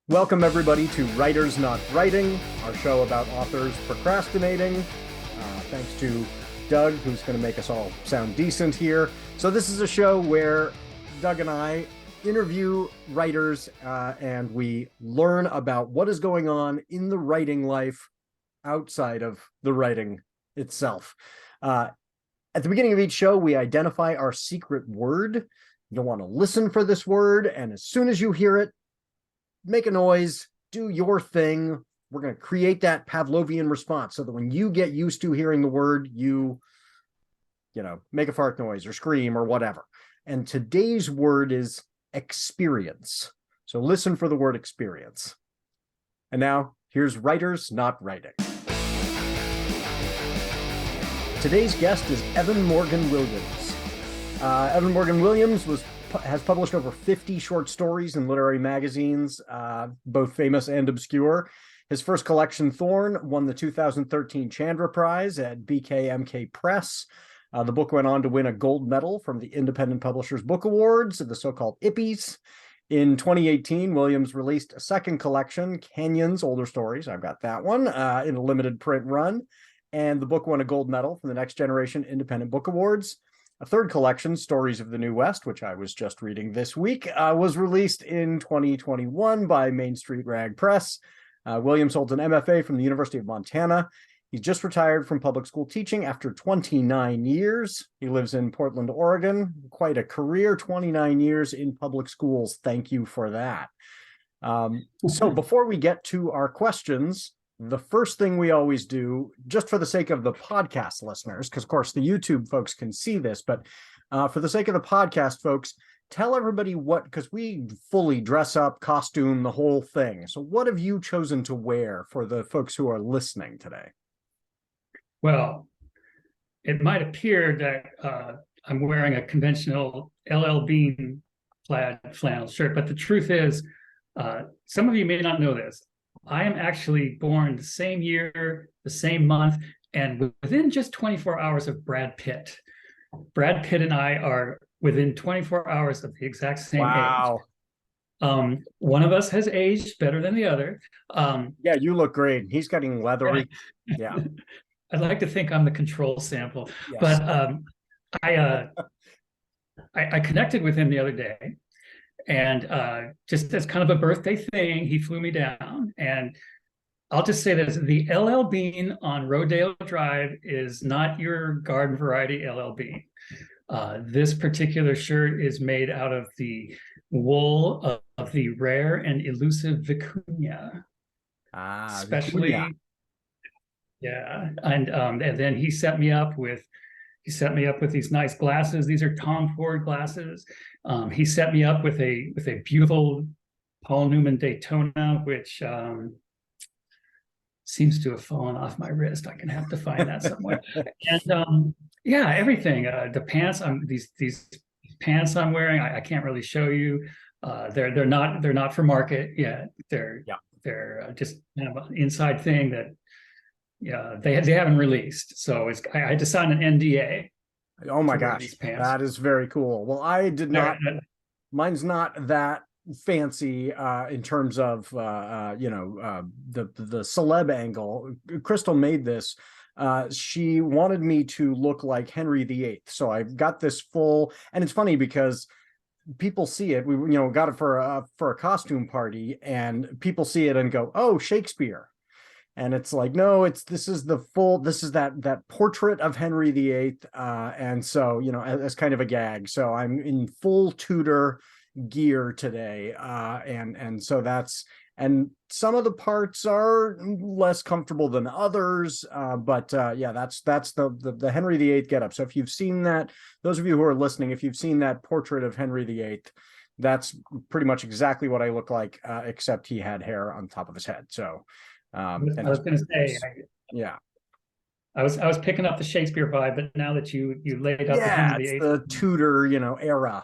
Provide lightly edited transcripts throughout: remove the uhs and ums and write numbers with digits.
Welcome, everybody, to Writers Not Writing, our show about authors procrastinating. Thanks to Doug, who's going to make us all sound decent here. So this is a show where Doug and I interview writers and we learn about what is going on in the writing life outside of the writing itself. At the beginning of each show, we identify our secret word. You'll want to listen for this word, and as soon as you hear it, make a noise, do your thing. We're going to create that Pavlovian response so that when you get used to hearing the word, you make a fart noise or scream or whatever. And today's word is experience. So listen for the word experience. And now here's Writers Not Writing. Today's guest is Evan Morgan Williams. Evan Morgan Williams has published over 50 short stories in literary magazines, both famous and obscure. His first collection, Thorn, won the 2013 Chandra Prize at BKMK Press. The book went on to win a gold medal from the Independent Publishers Book Awards, the so-called IPPIs. In 2018, Williams released a second collection, Canyons, Older Stories. I've got that one in a limited print run. And the book won a gold medal from the Next Generation Independent Book Awards. A third collection, Stories of the New West, which I was just reading this week, was released in 2021 by Main Street Rag Press. Williams holds an MFA from the University of Montana. He's just retired from public school teaching after 29 years. He lives in Portland, Oregon. Quite a career, 29 years in public schools. Thank you for that. So before we get to our questions, the first thing we always do, just for the sake of the podcast listeners, because of course the YouTube folks can see this, but for the sake of the podcast folks, tell everybody because we fully dress up, costume, the whole thing. So what have you chosen to wear for the folks who are listening today? Well, it might appear that I'm wearing a conventional LL Bean plaid flannel shirt, but the truth is, some of you may not know this. I am actually born the same year, the same month, and within just 24 hours of Brad Pitt. Brad Pitt and I are within 24 hours of the exact same age. One of us has aged better than the other. Yeah, you look great. He's getting leathery. Yeah. I'd like to think I'm the control sample, yes. But I connected with him the other day. And just as kind of a birthday thing, he flew me down. And I'll just say this, the LL Bean on Rodeo Drive is not your garden variety LL Bean. This particular shirt is made out of the wool of the rare and elusive vicuña. Especially, vicuña. Yeah. And then he set me up with these nice glasses. These are Tom Ford glasses. He set me up with a beautiful Paul Newman Daytona, which seems to have fallen off my wrist. I'm gonna have to find that somewhere. And yeah, everything. The pants. These pants I'm wearing. I can't really show you. They're not for market yet. They're just kind of an inside thing that. Yeah, they haven't released, so I had to sign an NDA. Oh my gosh, that is very cool. Well, I did not. Mine's not that fancy in terms of the celeb angle. Crystal made this. She wanted me to look like Henry VIII, so I've got this full. And it's funny because people see it. We got it for a costume party, and people see it and go, "Oh, Shakespeare." And it's like, no, this is that portrait of Henry VIII. And so, as kind of a gag. So I'm in full Tudor gear today. And so and some of the parts are less comfortable than others. But that's the Henry VIII getup. So if you've seen that, those of you who are listening, if you've seen that portrait of Henry VIII, that's pretty much exactly what I look like, except he had hair on top of his head. So, I was going to say, I was picking up the Shakespeare vibe, but now that you laid out the Henry VIII, the Tudor, era.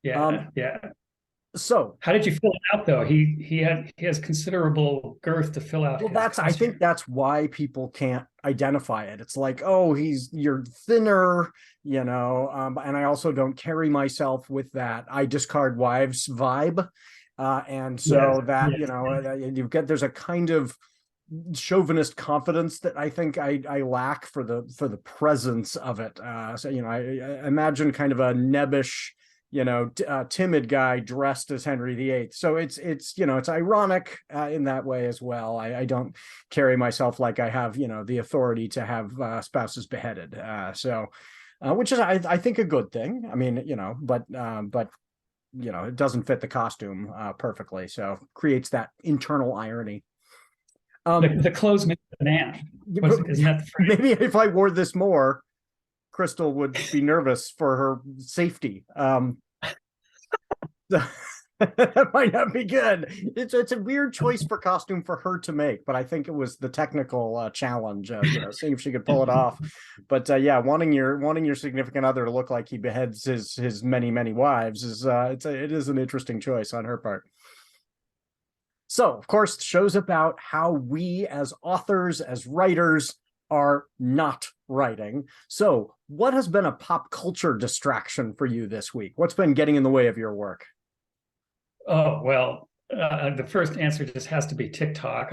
Yeah. So how did you fill it out though? He has considerable girth to fill out. Well, I think that's why people can't identify it. It's like, oh, you're thinner, and I also don't carry myself with that I Discard Wives vibe. And Yes, so that, yes. there's a kind of chauvinist confidence that I think I lack for the presence of it. So I imagine kind of a nebbish, timid guy dressed as Henry VIII. So it's ironic in that way as well. I don't carry myself like I have the authority to have spouses beheaded. Which is I think a good thing. I mean, but it doesn't fit the costume perfectly, so creates that internal irony. The clothes make the man. Isn't that the phrase? Maybe if I wore this more, Crystal would be nervous for her safety. That might not be good. It's a weird choice for costume for her to make, but I think it was the technical challenge of seeing if she could pull it off. But yeah, wanting your significant other to look like he beheads his many wives is it is an interesting choice on her part. So, of course, the show's about how we as authors, as writers, are not writing. So, what has been a pop culture distraction for you this week? What's been getting in the way of your work? Oh, well, the first answer just has to be TikTok.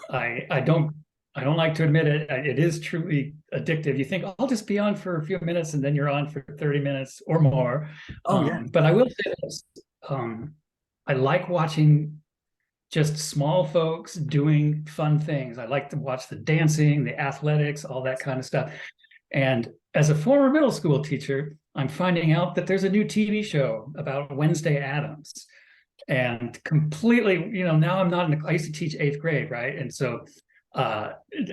I don't like to admit it. It is truly addictive. You think I'll just be on for a few minutes, and then you're on for 30 minutes or more. Oh yeah. But I will say this: I like watching just small folks doing fun things. I like to watch the dancing, the athletics, all that kind of stuff. And as a former middle school teacher, I'm finding out that there's a new TV show about Wednesday Addams. And completely, now I'm not I used to teach 8th grade, right? And so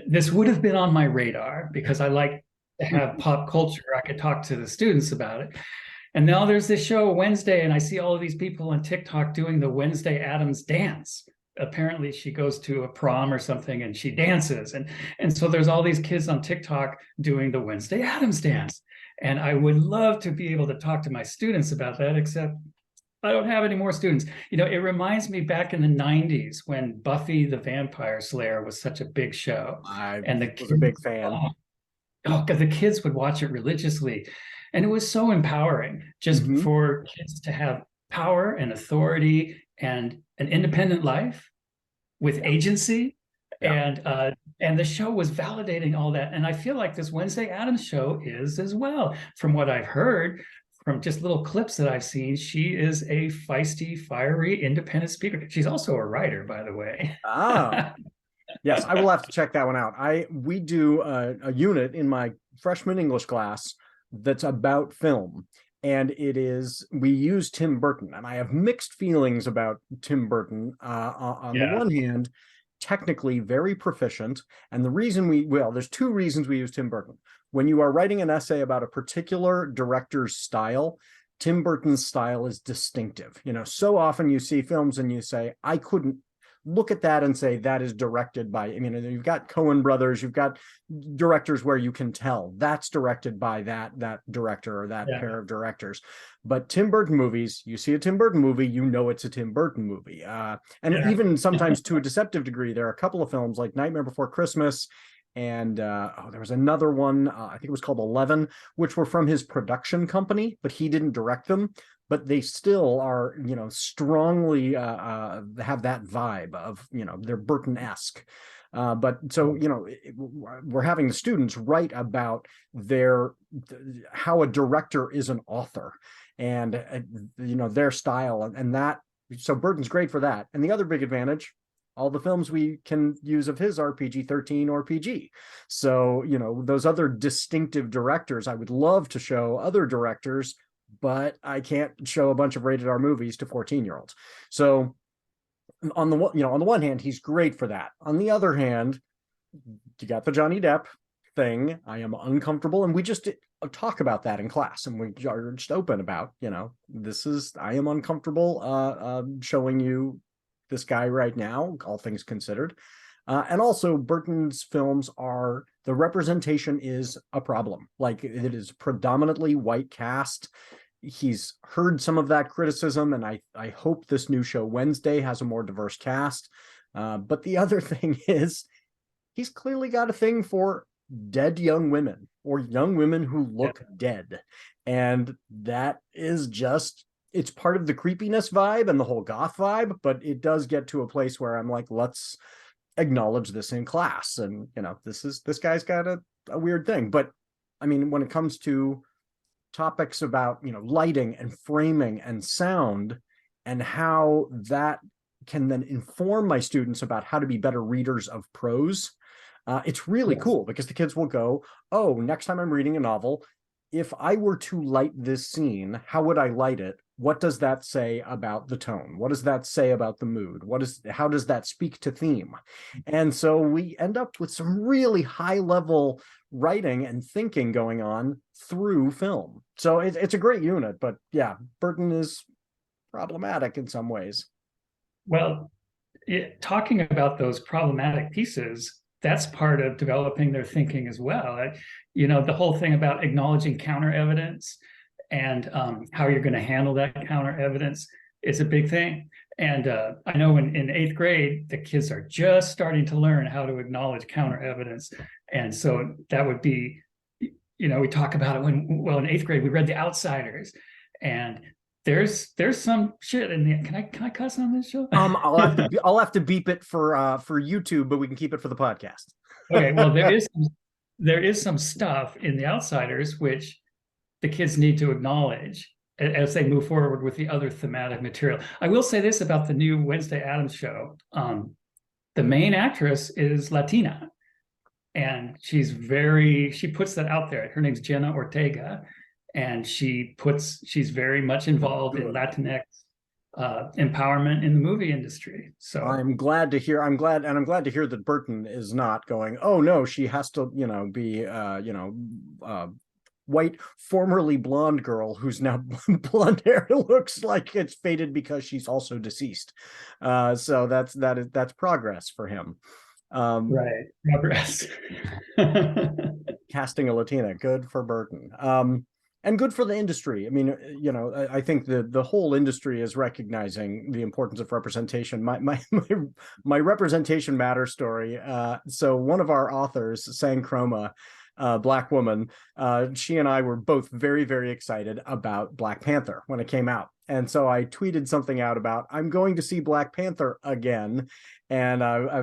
this would have been on my radar because I like to have pop culture. I could talk to the students about it. And now there's this show Wednesday, and I see all of these people on TikTok doing the Wednesday Addams dance. Apparently she goes to a prom or something and she dances. And so there's all these kids on TikTok doing the Wednesday Addams dance. And I would love to be able to talk to my students about that, except I don't have any more students. It reminds me back in the 90s when Buffy the Vampire Slayer was such a big show. And the was a big fan. Because the kids would watch it religiously. And it was so empowering just for kids to have power and authority and an independent life with agency. Yeah. And the show was validating all that. And I feel like this Wednesday Addams show is as well. From what I've heard, from just little clips that I've seen, she is a feisty, fiery, independent speaker. She's also a writer, by the way. Yes, I will have to check that one out. We do a unit in my freshman English class that's about film, and we use Tim Burton, and I have mixed feelings about Tim Burton. On the one hand, technically very proficient, and the reason there's two reasons we use Tim Burton. When you are writing an essay about a particular director's style, Tim Burton's style is distinctive. So often you see films and you say, I couldn't look at that and say that is directed by, you've got Coen brothers, you've got directors where you can tell that's directed by that director or that pair of directors. But Tim Burton movies, you see a Tim Burton movie, it's a Tim Burton movie. Even sometimes to a deceptive degree, there are a couple of films like Nightmare Before Christmas and there was another one, I think it was called 11, which were from his production company, but he didn't direct them. But they still are, strongly have that vibe of, they're Burton-esque. But so, we're having the students write about how a director is an author and, their style and that. So Burton's great for that. And the other big advantage, all the films we can use of his are PG-13 or PG. So, those other distinctive directors, I would love to show other directors, but I can't show a bunch of rated R movies to 14-year-olds. So on the one hand, he's great for that. On the other hand, you got the Johnny Depp thing. I am uncomfortable. And we just talk about that in class. And we are just open about, I am uncomfortable showing you this guy right now, all things considered. And also Burton's films the representation is a problem. Like, it is predominantly white cast. He's heard some of that criticism, and I hope this new show Wednesday has a more diverse cast. But the other thing is, he's clearly got a thing for dead young women or young women who look dead. And that is just it's part of the creepiness vibe and the whole goth vibe, but it does get to a place where I'm like, let's acknowledge this in class. And this guy's got a weird thing. But I mean, when it comes to topics about lighting and framing and sound and how that can then inform my students about how to be better readers of prose, it's really cool, because the kids will go, oh, next time I'm reading a novel, if I were to light this scene, how would I light it? What does that say about the tone? What does that say about the mood? How does that speak to theme? And so we end up with some really high level writing and thinking going on through film. So it's a great unit, but yeah, Burton is problematic in some ways. Well, talking about those problematic pieces, that's part of developing their thinking as well. The whole thing about acknowledging counter evidence and how you're going to handle that counter evidence is a big thing. And I know in eighth grade, the kids are just starting to learn how to acknowledge counter evidence. And so that would be, we talk about it in eighth grade, we read The Outsiders, and there's some shit in the. Can I cuss on this show? I'll have to beep it for YouTube, but we can keep it for the podcast. Okay, well, there is some stuff in The Outsiders which the kids need to acknowledge as they move forward with the other thematic material. I will say this about the new Wednesday Addams show: the main actress is Latina, and she puts that out there. Her name's Jenna Ortega. And she's very much involved in Latinx empowerment in the movie industry. So I'm glad to hear that Burton is not going, oh no, she has to, be white, formerly blonde girl who's now blonde hair looks like it's faded because she's also deceased. So that's progress for him. Right, progress. Casting a Latina, good for Burton. And good for the industry. I mean, I think the whole industry is recognizing the importance of representation. My representation matter story. So one of our authors, Sang Chroma, Black woman, she and I were both very, very excited about Black Panther when it came out. And so I tweeted something out about, I'm going to see Black Panther again, and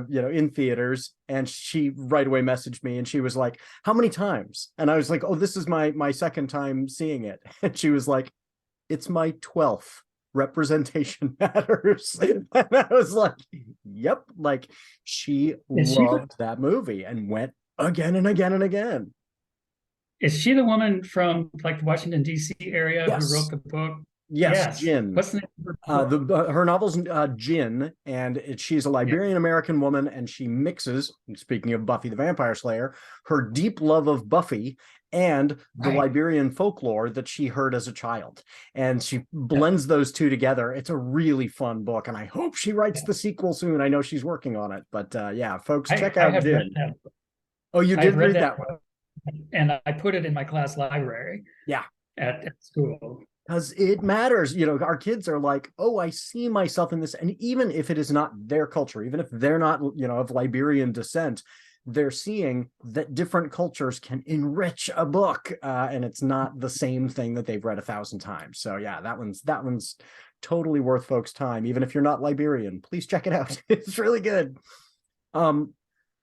in theaters. And she right away messaged me, and she was like, how many times? And I was like, oh, this is my second time seeing it. And she was like, it's my 12th. Representation matters. And I was like, yep, like she loved that movie and went again and again and again. Is she the woman from like the Washington, D.C. area Yes. who wrote the book? Yes, Jin. What's the name of her book? Her novel's Jin, and she's a Liberian American woman, and she mixes, speaking of Buffy the Vampire Slayer, her deep love of Buffy and the Liberian folklore that she heard as a child. And she blends those two together. It's a really fun book, and I hope she writes the sequel soon. I know she's working on it, but folks, check out Jin. Oh, you did read that one? And I put it in my class library. Yeah. At school. Because it matters. Our kids are like, oh, I see myself in this. And even if it is not their culture, even if they're not, of Liberian descent, they're seeing that different cultures can enrich a book. And it's not the same thing that they've read 1,000 times. So yeah, that one's totally worth folks' time. Even if you're not Liberian, please check it out. It's really good.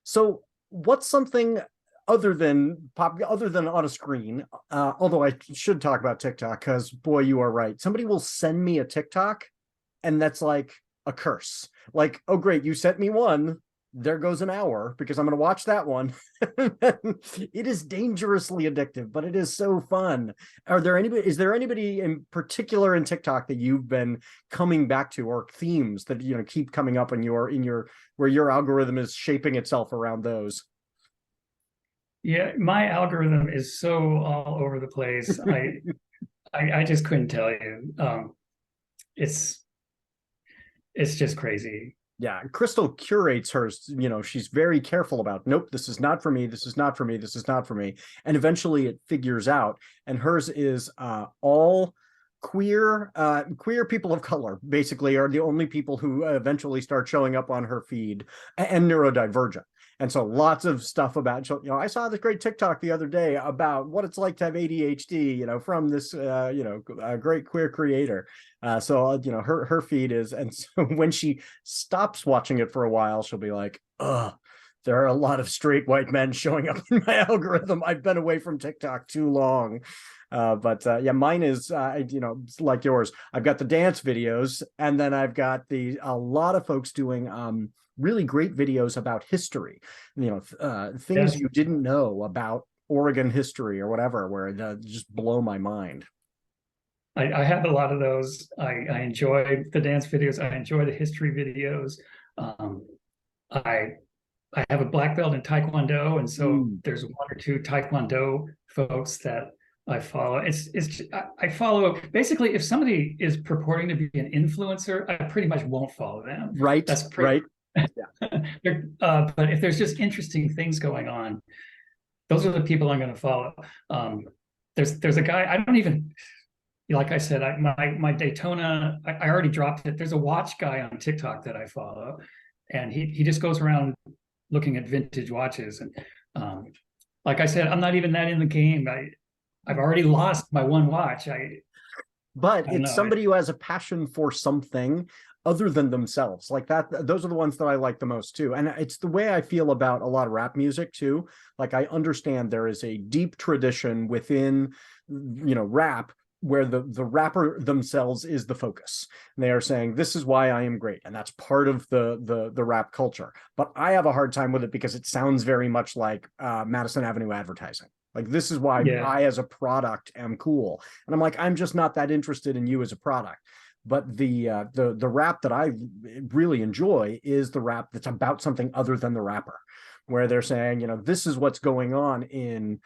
So what's something other than on a screen, although I should talk about TikTok, because boy, you are right. Somebody will send me a TikTok and that's like a curse. Like, oh great, you sent me one, there goes an hour because I'm going to watch that one. It is dangerously addictive, but it is so fun. Is there anybody in particular in TikTok that you've been coming back to, or themes that keep coming up in your where your algorithm is shaping itself around those? Yeah, my algorithm is so all over the place. I just couldn't tell you. It's just crazy. Yeah, Crystal curates hers. She's very careful about, nope, this is not for me. This is not for me. This is not for me. And eventually it figures out. And hers is all queer people of color basically are the only people who eventually start showing up on her feed, and neurodivergent. And so lots of stuff about, I saw this great TikTok the other day about what it's like to have ADHD, from this, great queer creator. Her feed is, and so when she stops watching it for a while, she'll be like, ugh, there are a lot of straight white men showing up in my algorithm. I've been away from TikTok too long. Mine is, like yours. I've got the dance videos, and then I've got a lot of folks doing really great videos about history, things you didn't know about Oregon history or whatever, where it just blow my mind. I have a lot of those. I enjoy the dance videos. I enjoy the history videos. I have a black belt in Taekwondo, and so there's one or two Taekwondo folks that I follow. I follow, basically, if somebody is purporting to be an influencer, I pretty much won't follow them. Right. That's right. Yeah. But if there's just interesting things going on, those are the people I'm going to follow. There's a guy, I don't even, like I said, my Daytona, I already dropped it. There's a watch guy on TikTok that I follow, and he just goes around looking at vintage watches. And like I said, I'm not even that in the game. I've already lost my one watch. But it's somebody who has a passion for something other than themselves, like that. Those are the ones that I like the most too. And it's the way I feel about a lot of rap music too. Like, I understand there is a deep tradition within, rap, where the rapper themselves is the focus. And they are saying, this is why I am great. And that's part of the rap culture. But I have a hard time with it because it sounds very much like Madison Avenue advertising. Like, this is why I as a product am cool. And I'm like, I'm just not that interested in you as a product. But the rap that I really enjoy is the rap that's about something other than the rapper, where they're saying, this is what's going on in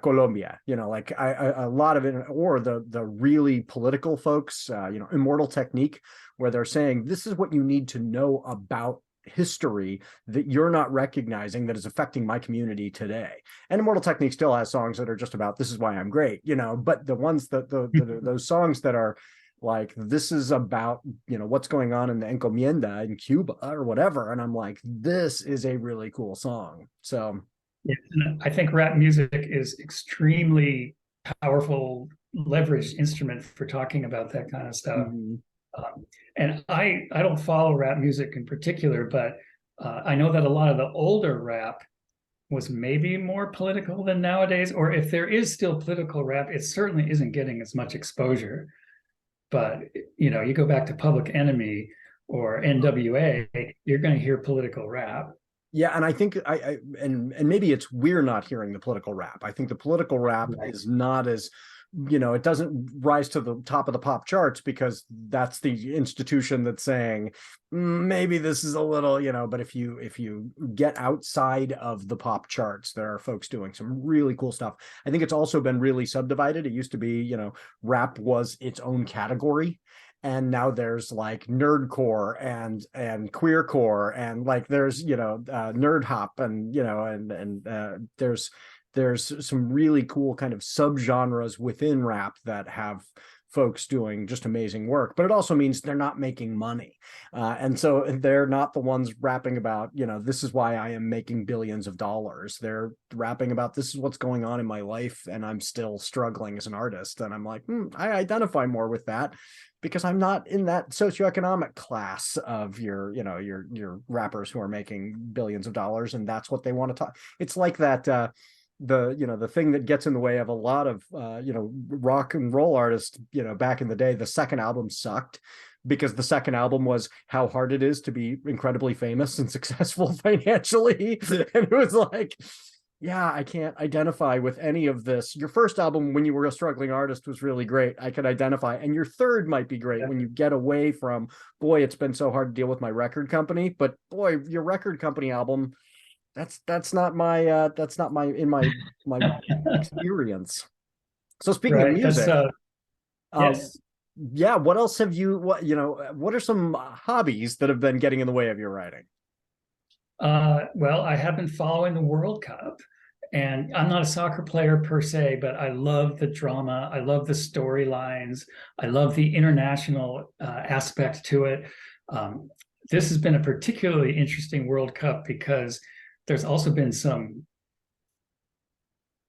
Colombia, like a lot of it, or the really political folks, Immortal Technique, where they're saying, this is what you need to know about history that you're not recognizing that is affecting my community today. And Immortal Technique still has songs that are just about, this is why I'm great, but the ones that those songs that are like, this is about, what's going on in the encomienda in Cuba or whatever, and I'm like, this is a really cool song. So yeah, I think rap music is extremely powerful, leveraged instrument for talking about that kind of stuff. And I don't follow rap music in particular, but I know that a lot of the older rap was maybe more political than nowadays, or if there is still political rap, it certainly isn't getting as much exposure. But, you go back to Public Enemy or NWA, you're going to hear political rap. Yeah, and I think and maybe it's we're not hearing the political rap. I think the political rap is not as, it doesn't rise to the top of the pop charts because that's the institution that's saying, maybe this is a little, but if you get outside of the pop charts, there are folks doing some really cool stuff. I think it's also been really subdivided. It used to be, rap was its own category. And now there's like nerdcore and queercore, and like there's nerd hop, and there's some really cool kind of subgenres within rap that have folks doing just amazing work. But it also means they're not making money, and so they're not the ones rapping about, this is why I am making billions of dollars. They're rapping about, this is what's going on in my life, and I'm still struggling as an artist. And I'm like, I identify more with that, because I'm not in that socioeconomic class of your rappers who are making billions of dollars, and that's what they want to talk. It's like that, the thing that gets in the way of a lot of rock and roll artists, back in the day, the second album sucked because the second album was how hard it is to be incredibly famous and successful financially. And it was like, yeah, I can't identify with any of this. Your first album, when you were a struggling artist, was really great. I could identify. And your third might be great when you get away from, boy, it's been so hard to deal with my record company. But boy, your record company album, that's not my in my experience. So speaking of music, yes. Yeah, what else have you, what are some hobbies that have been getting in the way of your writing? Well, I have been following the World Cup, And I'm not a soccer player per se, but I love the drama. I love the storylines. I love the international aspect to it. Um, this has been a particularly interesting World Cup because there's also been some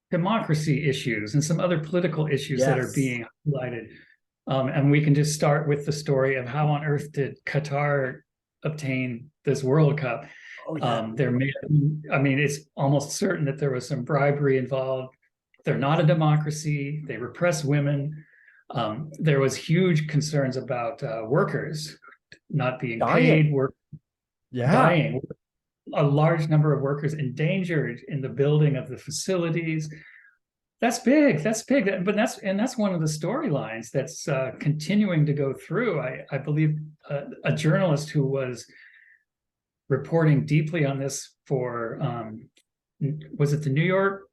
democracy issues and some other political issues that are Yes. being highlighted. And we can just start with the story of how on earth did Qatar obtain this World Cup? Oh yeah. I mean, it's almost certain that there was some bribery involved. They're not a democracy. They repress women. There was huge concerns about workers not being Dying. paid, work Yeah. dying, a large number of workers endangered in the building of the facilities. That's big. That's big. But that's one of the storylines that's continuing to go through. I believe a journalist who was reporting deeply on this for was it the New York?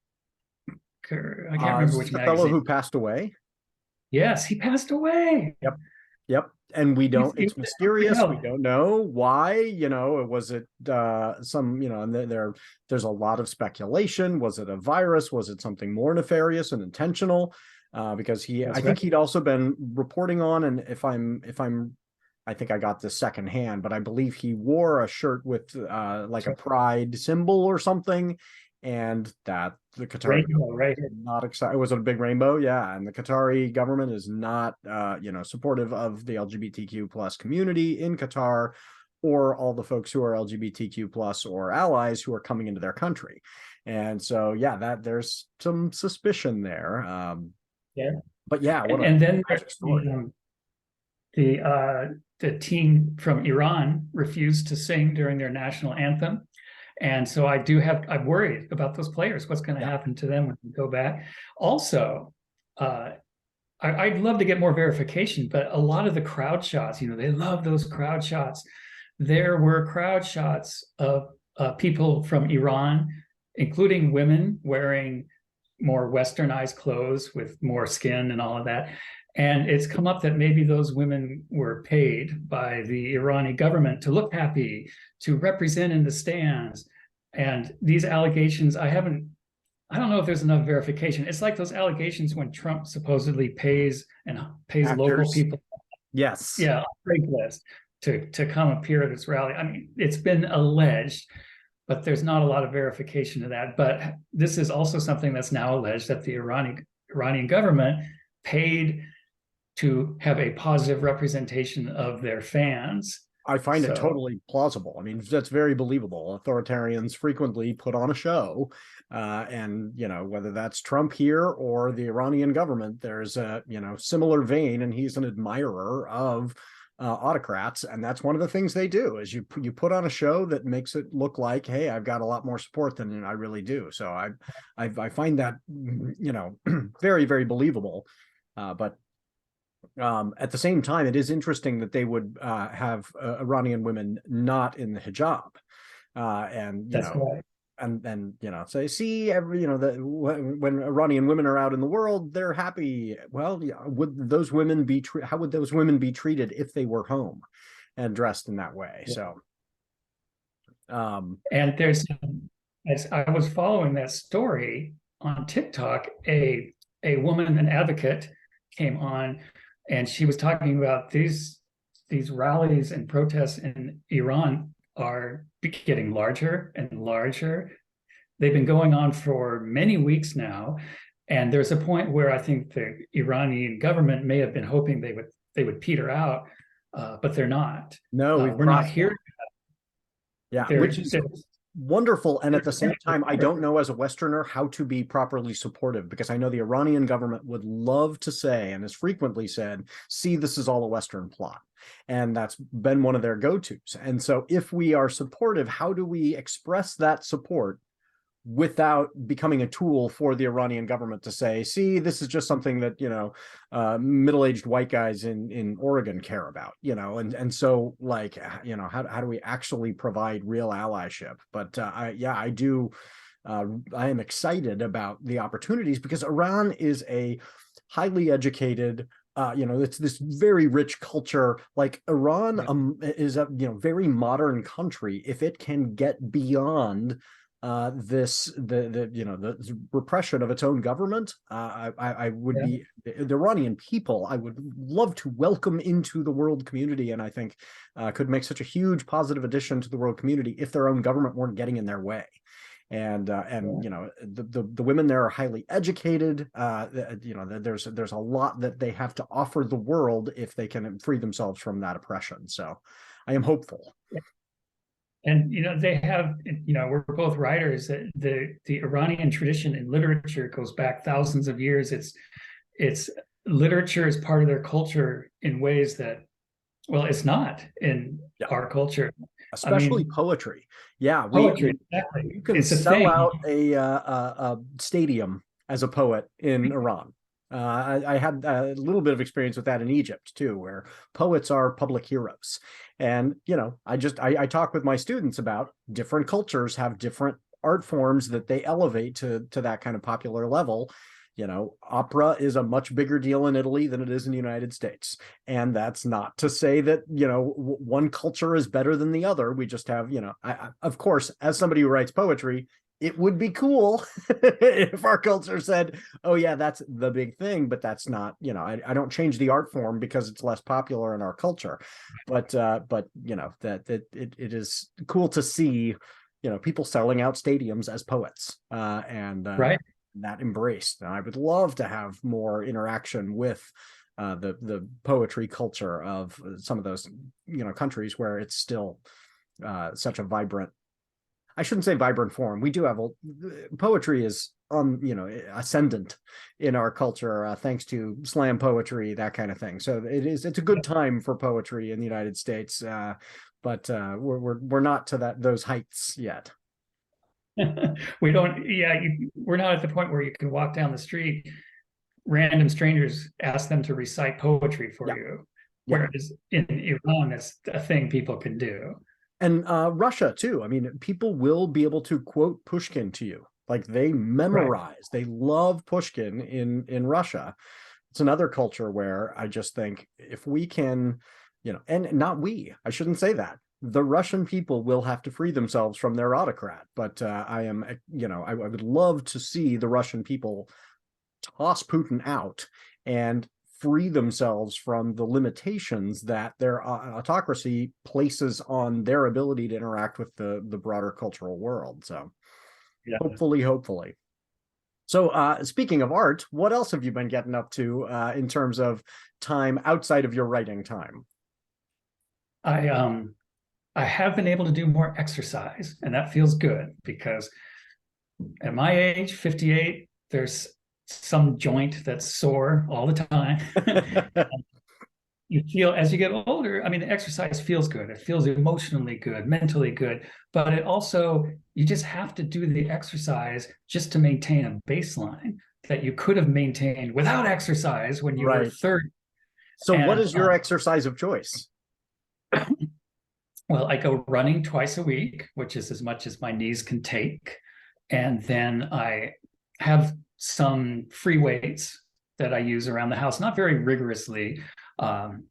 I can't remember Is this which the fellow magazine. who passed away? Yes, he passed away. Yep. Yep. And we He's, don't, he it's was in mysterious. We Montreal. don't know why, was it some, and there's a lot of speculation. Was it a virus? Was it something more nefarious and intentional? Because I That's think right. he'd also been reporting on, and I think I got this secondhand, but I believe he wore a shirt with like a pride symbol or something, and that the Qatari Rainbow, right? not excited. Was it a big rainbow? Yeah, and the Qatari government is not, supportive of the LGBTQ plus community in Qatar, or all the folks who are LGBTQ plus or allies who are coming into their country. And so, yeah, that there's some suspicion there. Yeah. But yeah, what a And then tragic story. the team from Iran refused to sing during their national anthem. And so I'm worried about those players. What's going to Yeah, happen to them when we go back? Also, I'd love to get more verification, but a lot of the crowd shots, they love those crowd shots. There were crowd shots of people from Iran, including women wearing more westernized clothes with more skin and all of that. And it's come up that maybe those women were paid by the Iranian government to look happy, to represent in the stands. And these allegations, I don't know if there's enough verification. It's like those allegations when Trump supposedly pays local actors. people, Yes, yeah, on Craigslist to come appear at this rally. I mean, it's been alleged, but there's not a lot of verification of that. But this is also something that's now alleged that the Iranian government paid to have a positive representation of their fans. I find it So totally plausible. I mean, that's very believable. Authoritarians frequently put on a show, and whether that's Trump here or the Iranian government, there's a similar vein, and he's an admirer of autocrats, and that's one of the things they do is you put on a show that makes it look like, hey, I've got a lot more support than I really do. So I find that very, very believable, but at the same time, it is interesting that they would have Iranian women not in the hijab, and that's why. and say, see, when Iranian women are out in the world, they're happy. Well, yeah, would those women be how would those women be treated if they were home and dressed in that way? Yeah. So, And as I was following that story on TikTok, a woman, an advocate, came on, and she was talking about these rallies and protests in Iran are getting larger and larger. They've been going on for many weeks now, and there's a point where I think the Iranian government may have been hoping they would peter out, but they're not. no, we've We're not crossed here. Yeah, They're, which is wonderful. And at the same time, I don't know as a Westerner how to be properly supportive, because I know the Iranian government would love to say, and has frequently said, see, this is all a Western plot. And that's been one of their go-tos. And so if we are supportive, how do we express that support without becoming a tool for the Iranian government to say, see, this is just something that, middle-aged white guys in Oregon care about, and so like, how do we actually provide real allyship? But I am excited about the opportunities, because Iran is a highly educated, it's this very rich culture. Like Iran is a very modern country. If it can get beyond the repression of its own government. I would be the Iranian people. I would love to welcome into the world community, and I think could make such a huge positive addition to the world community if their own government weren't getting in their way. And the women there are highly educated. There's a lot that they have to offer the world if they can free themselves from that oppression. So I am hopeful. And they have, we're both writers. The Iranian tradition in literature goes back thousands of years. It's literature is part of their culture in ways that, well, it's not in our culture. Especially poetry. Yeah, poetry, exactly. You can sell out a stadium as a poet in Iran. I had a little bit of experience with that in Egypt too, where poets are public heroes. And I talk with my students about different cultures have different art forms that they elevate to that kind of popular level. Opera is a much bigger deal in Italy than it is in the United States. And that's not to say that, one culture is better than the other. We just have, of course, as somebody who writes poetry, it would be cool if our culture said, oh yeah, that's the big thing, but that's not, I don't change the art form because it's less popular in our culture. But that it is cool to see, people selling out stadiums as poets, and right. That embraced. And I would love to have more interaction with the poetry culture of some of those countries where it's still such a vibrant, I shouldn't say vibrant form. We do have poetry is ascendant in our culture, thanks to slam poetry, that kind of thing. So it's a good time for poetry in the United States, but we're not to those heights yet. We don't. Yeah, we're not at the point where you can walk down the street, random strangers ask them to recite poetry for you. Whereas in Iran, that's a thing people can do. And Russia too. I mean, people will be able to quote Pushkin to you. Like they memorize, they love Pushkin in Russia. It's another culture where I just think if we can, and not we, I shouldn't say that. The Russian people will have to free themselves from their autocrat. But I would love to see the Russian people toss Putin out and free themselves from the limitations that their autocracy places on their ability to interact with the broader cultural world. So hopefully. So speaking of art, what else have you been getting up to in terms of time outside of your writing time? I have been able to do more exercise, and that feels good because at my age, 58, there's some joint that's sore all the time. You feel as you get older, I mean, the exercise feels good. It feels emotionally good, mentally good, but it also, you just have to do the exercise just to maintain a baseline that you could have maintained without exercise when you were 30. So what is your exercise of choice? Well, I go running twice a week, which is as much as my knees can take. And then I have some free weights that I use around the house, not very rigorously. And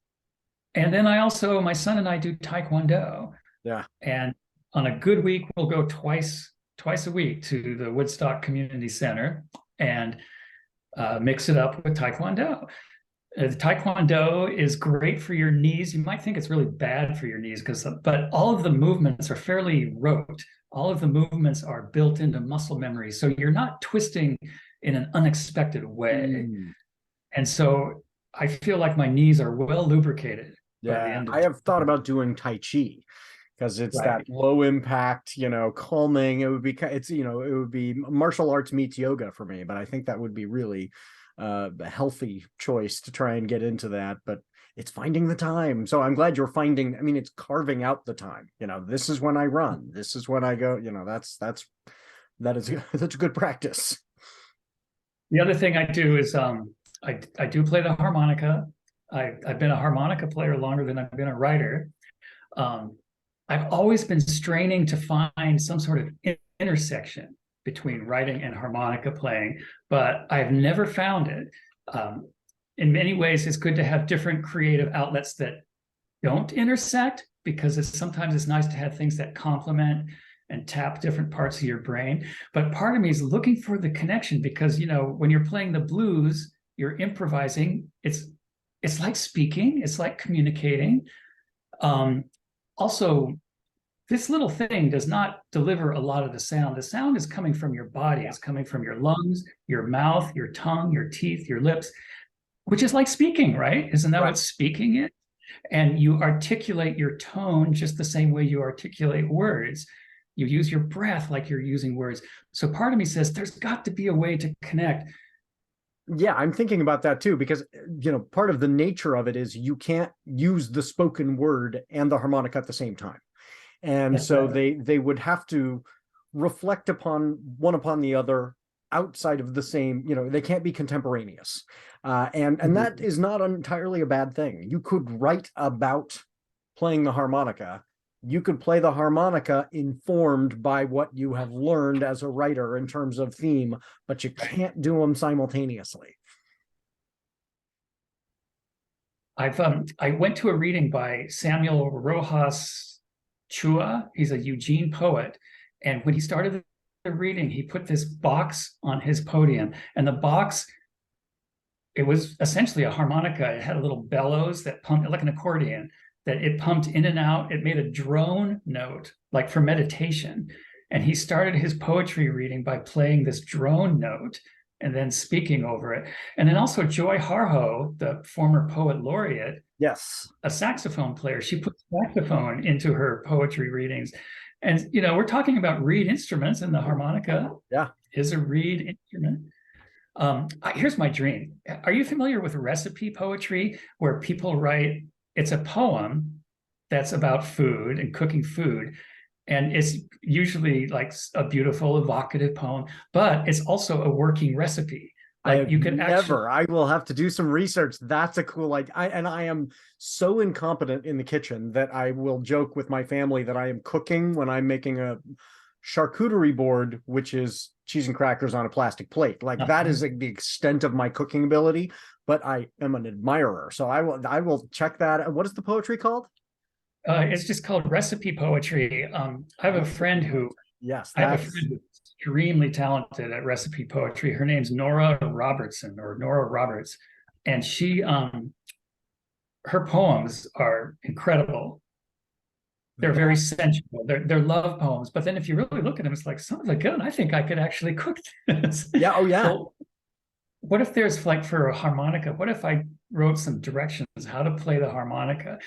then my son and I do Taekwondo. Yeah. And on a good week, we'll go twice a week to the Woodstock Community Center and mix it up with Taekwondo. Taekwondo is great for your knees. You might think it's really bad for your knees but all of the movements are fairly rote. All of the movements are built into muscle memory. So you're not twisting in an unexpected way. And so I feel like my knees are well lubricated. Yeah, I have thought about doing Tai Chi because it's that low impact, calming. It would be martial arts meets yoga for me, but I think that would be really a healthy choice to try and get into that, but it's finding the time. So I'm glad you're it's carving out the time. This is when I run, this is when I go, that's a good practice. The other thing I do is I do play the harmonica. I've been a harmonica player longer than I've been a writer. I've always been straining to find some sort of intersection between writing and harmonica playing, but I've never found it. In many ways, it's good to have different creative outlets that don't intersect because sometimes it's nice to have things that complement. and tap different parts of your brain. But part of me is looking for the connection because, when you're playing the blues, you're improvising. It's like speaking, it's like communicating. Also, this little thing does not deliver a lot of the sound. The sound is coming from your body. It's coming from your lungs, your mouth, your tongue, your teeth, your lips, which is like speaking, right? Isn't that what speaking is? And you articulate your tone just the same way you articulate words. You use your breath like you're using words. So part of me says there's got to be a way to connect. Yeah, I'm thinking about that too, because, part of the nature of it is you can't use the spoken word and the harmonica at the same time. And that's so right. they would have to reflect upon one upon the other outside of the same, they can't be contemporaneous. And that is not entirely a bad thing. You could write about playing the harmonica. You could play the harmonica informed by what you have learned as a writer in terms of theme, but you can't do them simultaneously. I went to a reading by Samuel Rojas Chua. He's a Eugene poet. And when he started the reading, he put this box on his podium, and the box, it was essentially a harmonica. It had a little bellows that pumped like an accordion, that it pumped in and out. It made a drone note, like for meditation. And he started his poetry reading by playing this drone note and then speaking over it. And then also Joy Harjo, the former poet laureate, yes, a saxophone player, she put saxophone into her poetry readings. And, we're talking about reed instruments, and the harmonica is a reed instrument. Here's my dream. Are you familiar with recipe poetry, where people write, it's a poem that's about food and cooking food. And it's usually like a beautiful, evocative poem, but it's also a working recipe. Like you can I will have to do some research. That's a cool, I am so incompetent in the kitchen that I will joke with my family that I am cooking when I'm making a charcuterie board, which is cheese and crackers on a plastic plate. That is the extent of my cooking ability, but I am an admirer. So I will check that. What is the poetry called? It's just called recipe poetry. I have a friend who who's extremely talented at recipe poetry. Her name's Nora Roberts, and she her poems are incredible. They're very sensual. They're love poems. But then if you really look at them, it's like, sounds like good. I think I could actually cook this. Yeah. Oh yeah. So what if there's for a harmonica? What if I wrote some directions how to play the harmonica?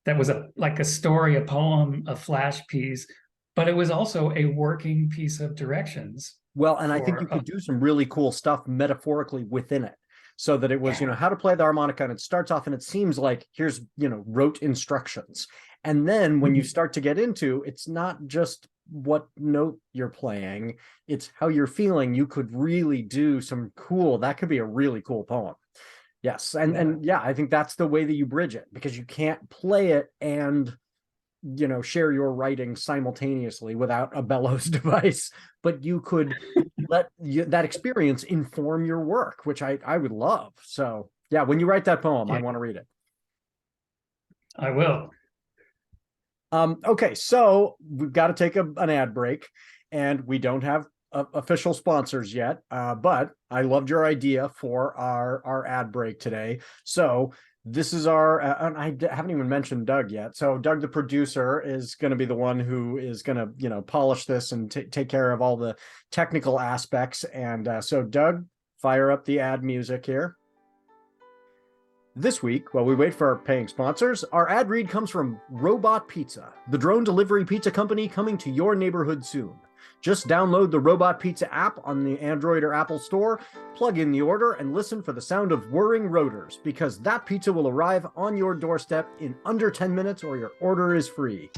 That was like a story, a poem, a flash piece, but it was also a working piece of directions. Well, and I think you could do some really cool stuff metaphorically within it, so that it was, how to play the harmonica, and it starts off and it seems like here's, rote instructions. And then when you start to get into, it's not just what note you're playing, it's how you're feeling. You could really do that could be a really cool poem. Yes. And I think that's the way that you bridge it, because you can't play it and, share your writing simultaneously without a bellows device, but you could let that experience inform your work, which I would love. So yeah, when you write that poem, I want to read it. I will. Okay. So we've got to take an ad break, and we don't have official sponsors yet, but I loved your idea for our ad break today. So this is and I haven't even mentioned Doug yet. So Doug, the producer, is going to be the one who is going to, polish this and take care of all the technical aspects. And so Doug, fire up the ad music here. This week, while we wait for our paying sponsors, our ad read comes from Robot Pizza, the drone delivery pizza company coming to your neighborhood soon. Just download the Robot Pizza app on the Android or Apple Store, plug in the order, and listen for the sound of whirring rotors, because that pizza will arrive on your doorstep in under 10 minutes or your order is free.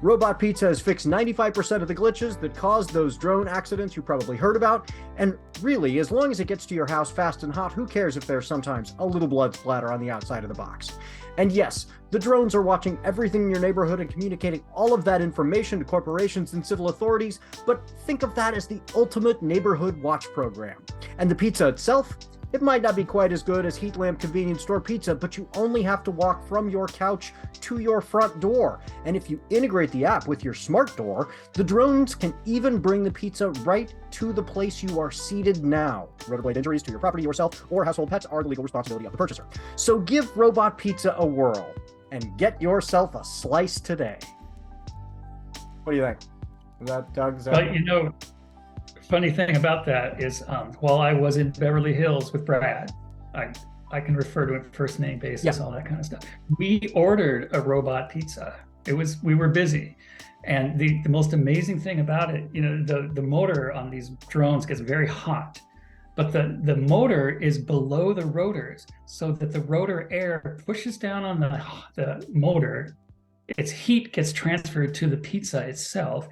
Robot Pizza has fixed 95% of the glitches that caused those drone accidents you probably heard about, and really, as long as it gets to your house fast and hot, who cares if there's sometimes a little blood splatter on the outside of the box? And yes, the drones are watching everything in your neighborhood and communicating all of that information to corporations and civil authorities, but think of that as the ultimate neighborhood watch program. And the pizza itself, It might not be quite as good as Heat Lamp convenience store pizza, but you only have to walk from your couch to your front door. And if you integrate the app with your smart door, the drones can even bring the pizza right to the place you are seated now. Rotor blade injuries to your property, yourself, or household pets are the legal responsibility of the purchaser. So give Robot Pizza a whirl and get yourself a slice today. What do you think? Is that Doug? But you know, funny thing about that is while I was in Beverly Hills with Brad, I can refer to it first name basis, all that kind of stuff. We ordered a robot pizza. We were busy. And the most amazing thing about it, you know, the motor on these drones gets very hot, but the motor is below the rotors so that the rotor air pushes down on the motor. Its heat gets transferred to the pizza itself,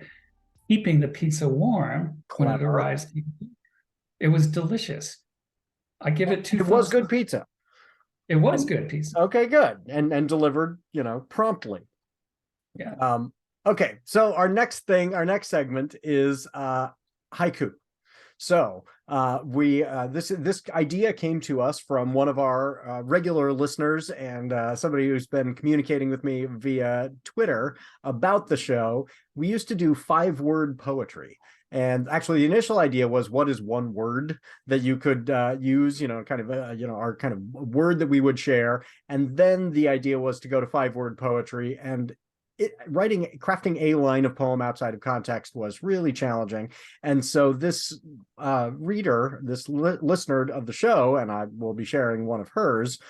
keeping the pizza warm when it arrives. It was delicious. I give it 2. It was good pizza. It was good pizza. Okay, good. And delivered, you know, promptly. Yeah. Okay, so our next segment is haiku. So this idea came to us from one of our regular listeners and somebody who's been communicating with me via Twitter about the show. We used to do 5-word poetry. And actually, the initial idea was, what is one word that you could use, you know, kind of, our kind of word that we would share. And then the idea was to go to 5-word poetry, and crafting a line of poem outside of context was really challenging. And so this reader, this listener of the show, and I will be sharing one of hers,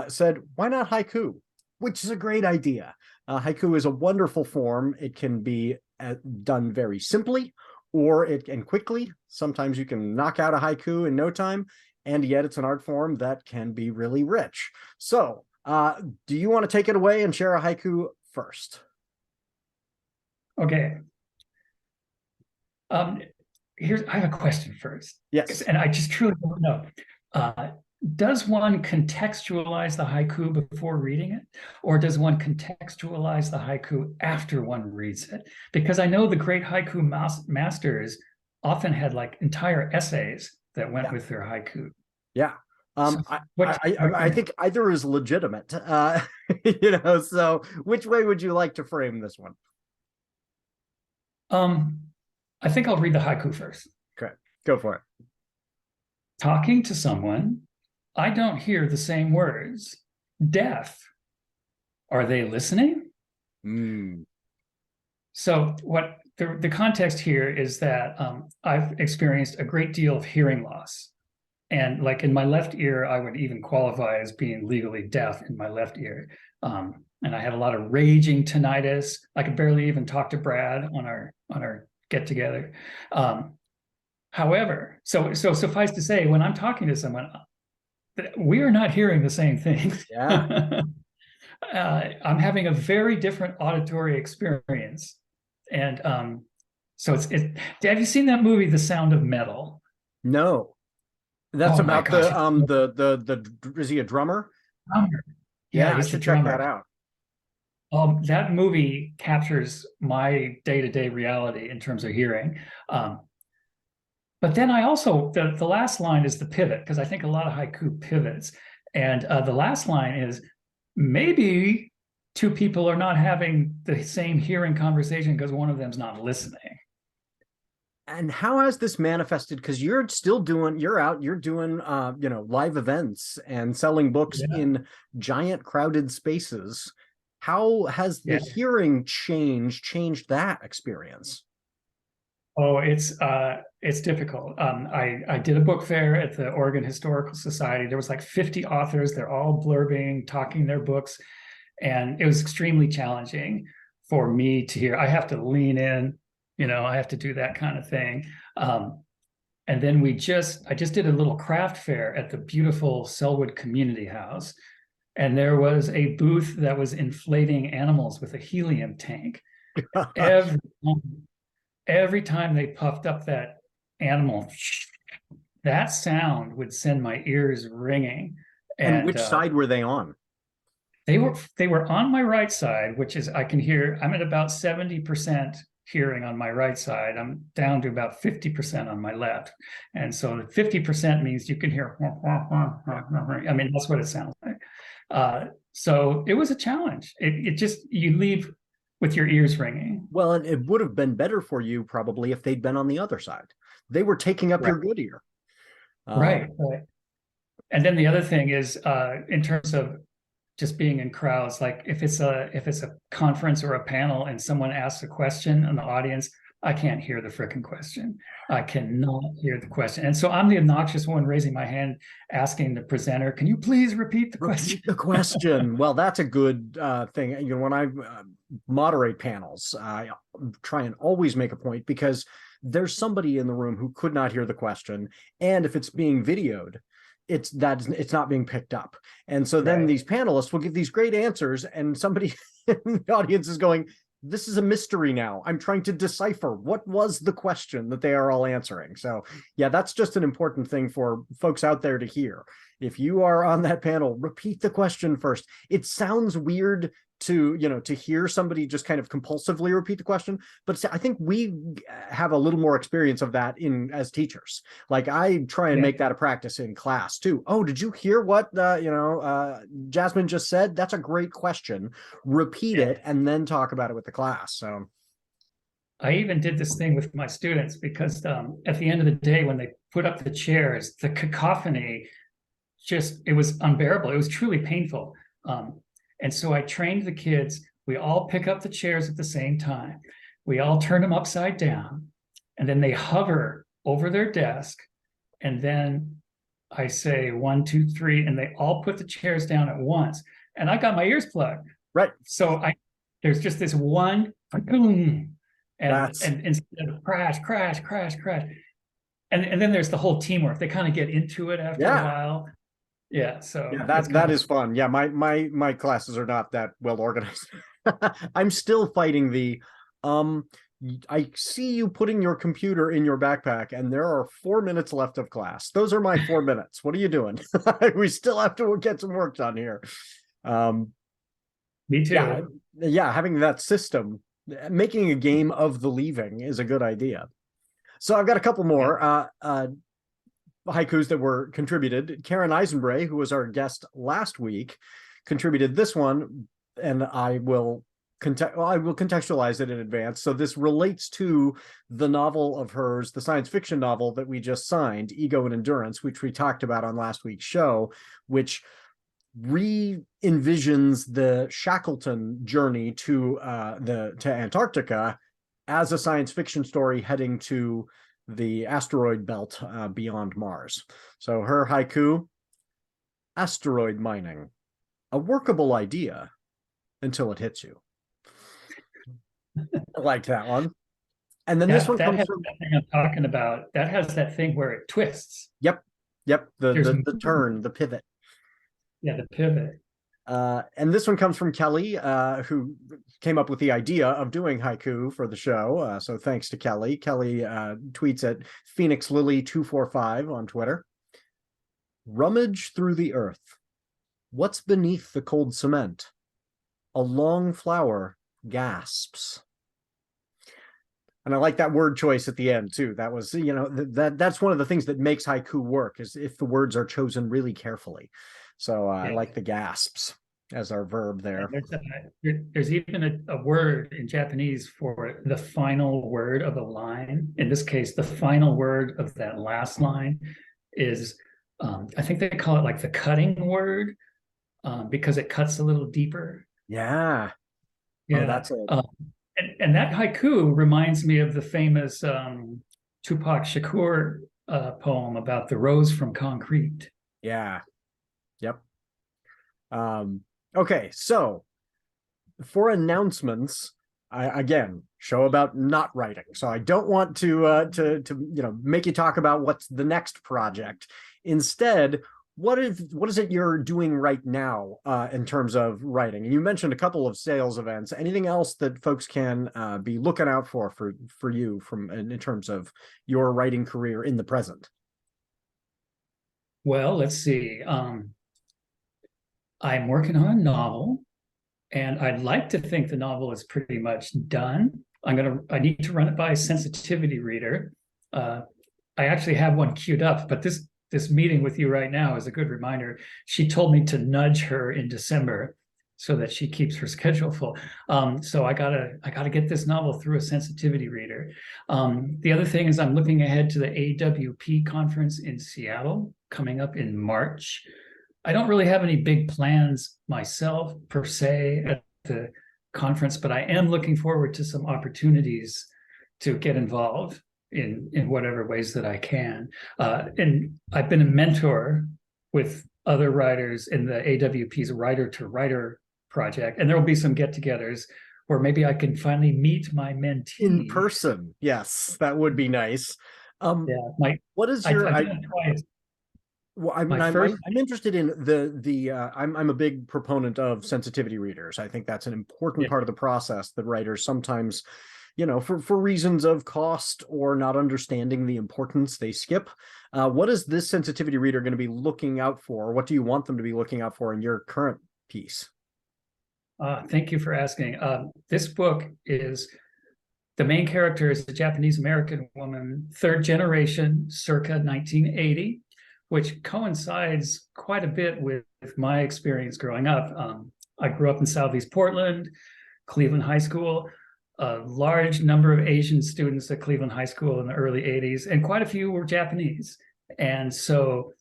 said, why not haiku? Which is a great idea. Haiku is a wonderful form. It can be done very simply, or it can quickly. Sometimes you can knock out a haiku in no time, and yet it's an art form that can be really rich. So do you want to take it away and share a haiku first? Okay. I have a question first. Yes. And I just truly don't know. Does one contextualize the haiku before reading it? Or does one contextualize the haiku after one reads it? Because I know the great haiku masters often had like entire essays that went with their haiku. Yeah. I think either is legitimate, you know, so which way would you like to frame this one? I think I'll read the haiku first. Okay, go for it. Talking to someone, I don't hear the same words. Deaf. Are they listening? So what the context here is that I've experienced a great deal of hearing loss. And like in my left ear, I would even qualify as being legally deaf in my left ear. And I had a lot of raging tinnitus. I could barely even talk to Brad on our get together. However, so suffice to say, when I'm talking to someone, we are not hearing the same things. Yeah. I'm having a very different auditory experience. And so have you seen that movie, The Sound of Metal? No. That's about is he a drummer? Yeah, I should check that out. That movie captures my day-to-day reality in terms of hearing. But then I also, the last line is the pivot, because I think a lot of haiku pivots. And the last line is, maybe two people are not having the same hearing conversation because one of them's not listening. And how has this manifested? Because you're doing live events and selling books in giant crowded spaces. How has the hearing changed that experience? Oh, it's difficult. I did a book fair at the Oregon Historical Society. There was like 50 authors. They're all blurbing, talking their books. And it was extremely challenging for me to hear. I have to lean in, I have to do that kind of thing. And then I just did a little craft fair at the beautiful Selwood Community House. And there was a booth that was inflating animals with a helium tank. Every time they puffed up that animal, that sound would send my ears ringing. And which side were they on? They were on my right side, which is I can hear. I'm at about 70% hearing on my right side. I'm down to about 50% on my left. And so 50% means you can hear, I mean, that's what it sounds like. So it was a challenge. It just, you leave with your ears ringing. Well, and it would have been better for you probably if they'd been on the other side. They were taking up your good ear. Right. And then the other thing is, in terms of just being in crowds, like if it's a conference or a panel and someone asks a question in the audience, I can't hear the frickin' question. I cannot hear the question. And so I'm the obnoxious one raising my hand, asking the presenter, can you please repeat the question? The question. Well, that's a good thing. You know, when I moderate panels, I try and always make a point, because there's somebody in the room who could not hear the question. And if it's being videoed, it's not being picked up. And so then these panelists will give these great answers, and somebody in the audience is going, this is a mystery now. I'm trying to decipher what was the question that they are all answering. So yeah, that's just an important thing for folks out there to hear. If you are on that panel, repeat the question first. It sounds weird to, you know, to hear somebody just kind of compulsively repeat the question, but I think we have a little more experience of that as teachers. Like I try and make that a practice in class too. Oh, did you hear what Jasmine just said? That's a great question. Repeat it and then talk about it with the class. So I even did this thing with my students, because at the end of the day, when they put up the chairs, the cacophony, it was unbearable. It was truly painful. And so I trained the kids. We all pick up the chairs at the same time. We all turn them upside down, and then they hover over their desk. And then I say 1, 2, 3, and they all put the chairs down at once. And I got my ears plugged. Right. So there's just this one, boom, and instead of crash. And then there's the whole teamwork. They kind of get into it after a while. Yeah, so that is fun. Yeah, my classes are not that well organized. I'm still fighting the I see you putting your computer in your backpack and there are 4 minutes left of class. Those are my 4 minutes. What are you doing? We still have to get some work done here. Me too. Yeah, having that system, making a game of the leaving is a good idea. So I've got a couple more. Haikus that were contributed. Karen Eisenbray, who was our guest last week, contributed this one, and I will contextualize it in advance. So this relates to the novel of hers, the science fiction novel that we just signed, Ego and Endurance, which we talked about on last week's show, which re-envisions the Shackleton journey to Antarctica as a science fiction story heading to the asteroid belt beyond Mars. So her haiku: asteroid mining, a workable idea until it hits you. I liked that one. And then this one comes from that thing I'm talking about. That has that thing where it twists. Yep. The turn, the pivot. Yeah, the pivot. And this one comes from Kelly, who came up with the idea of doing haiku for the show. So thanks to Kelly. Kelly tweets at Phoenix Lily 245 on Twitter. Rummage through the earth. What's beneath the cold cement? A long flower gasps. And I like that word choice at the end too. That was, that's one of the things that makes haiku work, is if the words are chosen really carefully. So I like the gasps as our verb there. There's even a word in Japanese for the final word of a line. In this case, the final word of that last line is, I think they call it like the cutting word, because it cuts a little deeper. Yeah. Yeah. That's it. And that haiku reminds me of the famous Tupac Shakur poem about the rose from concrete. Yeah. Yep. Okay, so for announcements, again, show about not writing. So I don't want to make you talk about what's the next project. Instead, what is it you're doing right now in terms of writing? And you mentioned a couple of sales events. Anything else that folks can be looking out for you in terms of your writing career in the present? Well, let's see. I'm working on a novel, and I'd like to think the novel is pretty much done. I need to run it by a sensitivity reader. I actually have one queued up, but this meeting with you right now is a good reminder. She told me to nudge her in December so that she keeps her schedule full. So I gotta get this novel through a sensitivity reader. The other thing is I'm looking ahead to the AWP conference in Seattle coming up in March. I don't really have any big plans myself per se at the conference, but I am looking forward to some opportunities to get involved in whatever ways that I can. And I've been a mentor with other writers in the AWP's Writer to Writer project, and there will be some get-togethers where maybe I can finally meet my mentee in person. Yes, that would be nice. What is your? I've done it twice. Well, I'm interested in I'm a big proponent of sensitivity readers. I think that's an important part of the process that writers sometimes, for reasons of cost or not understanding the importance, they skip. What is this sensitivity reader going to be looking out for? What do you want them to be looking out for in your current piece? Thank you for asking. This book is, the main character is a Japanese American woman, third generation, circa 1980, which coincides quite a bit with my experience growing up. I grew up in Southeast Portland, Cleveland High School, a large number of Asian students at Cleveland High School in the early 80s, and quite a few were Japanese. And so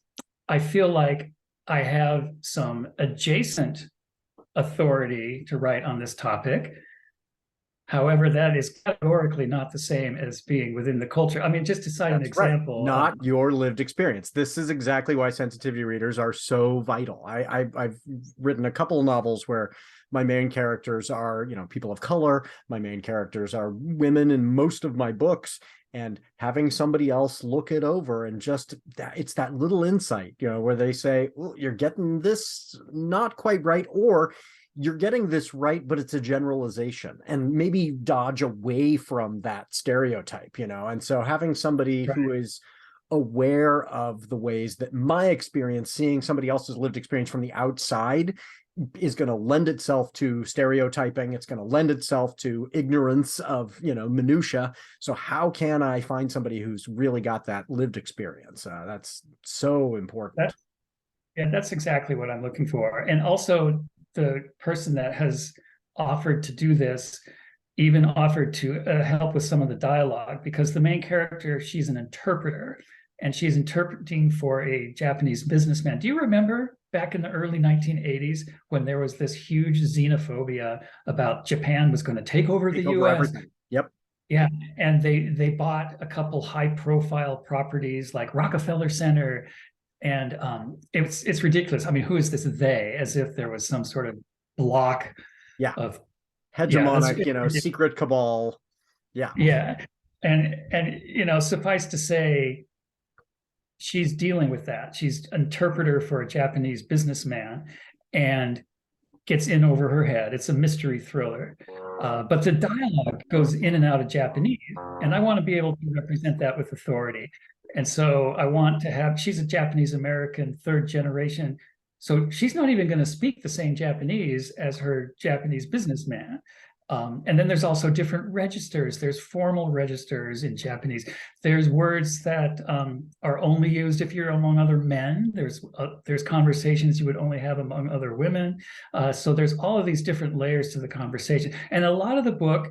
I feel like I have some adjacent authority to write on this topic. However, that is categorically not the same as being within the culture. I mean, just to cite an example. Right. Not your lived experience. This is exactly why sensitivity readers are so vital. I've written a couple of novels where my main characters are, people of color. My main characters are women in most of my books. And having somebody else look it over and just it's that little insight, where they say, well, you're getting this not quite right, or you're getting this right, but it's a generalization, and maybe dodge away from that stereotype, And so having somebody who is aware of the ways that my experience, seeing somebody else's lived experience from the outside, is going to lend itself to stereotyping. It's going to lend itself to ignorance of, minutia. So how can I find somebody who's really got that lived experience? That's so important. That's exactly what I'm looking for. And also the person that has offered to do this even offered to help with some of the dialogue, because the main character, she's an interpreter, and she's interpreting for a Japanese businessman. Do you remember back in the early 1980s when there was this huge xenophobia about Japan was going to take over the US? Everything. Yep. Yeah, and they bought a couple high-profile properties like Rockefeller Center, and it's ridiculous. I mean, who is this they? As if there was some sort of block of hegemonic, secret cabal. Yeah, and suffice to say, she's dealing with that. She's an interpreter for a Japanese businessman and gets in over her head. It's a mystery thriller. But the dialogue goes in and out of Japanese, and I want to be able to represent that with authority. And so I want to have, she's a Japanese American, third generation. So she's not even going to speak the same Japanese as her Japanese businessman. And then there's also different registers. There's formal registers in Japanese. There's words that are only used if you're among other men. There's conversations you would only have among other women. So there's all of these different layers to the conversation. And a lot of the book,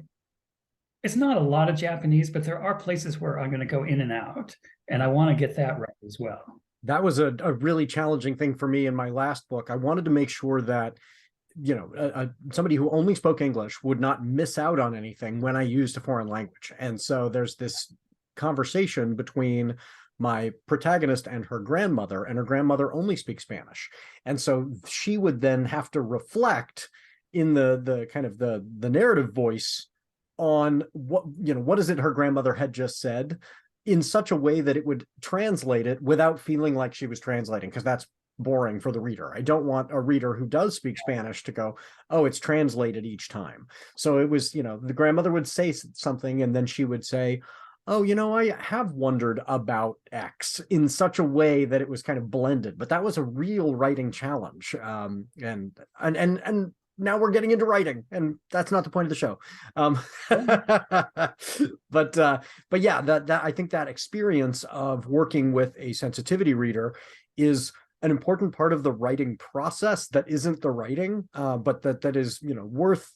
it's not a lot of Japanese, but there are places where I'm going to go in and out. And I want to get that right as well. That was a really challenging thing for me in my last book. I wanted to make sure that somebody who only spoke English would not miss out on anything when I used a foreign language. And so there's this conversation between my protagonist and her grandmother only speaks Spanish. And so she would then have to reflect in the kind of the narrative voice on what is it her grandmother had just said, in such a way that it would translate it without feeling like she was translating, because that's boring for the reader. I don't want a reader who does speak Spanish to go, oh, it's translated each time. So it was, the grandmother would say something and then she would say, oh, I have wondered about X, in such a way that it was kind of blended. But that was a real writing challenge. And now we're getting into writing, and that's not the point of the show. But yeah, that I think that experience of working with a sensitivity reader is an important part of the writing process that isn't the writing, but that is, worth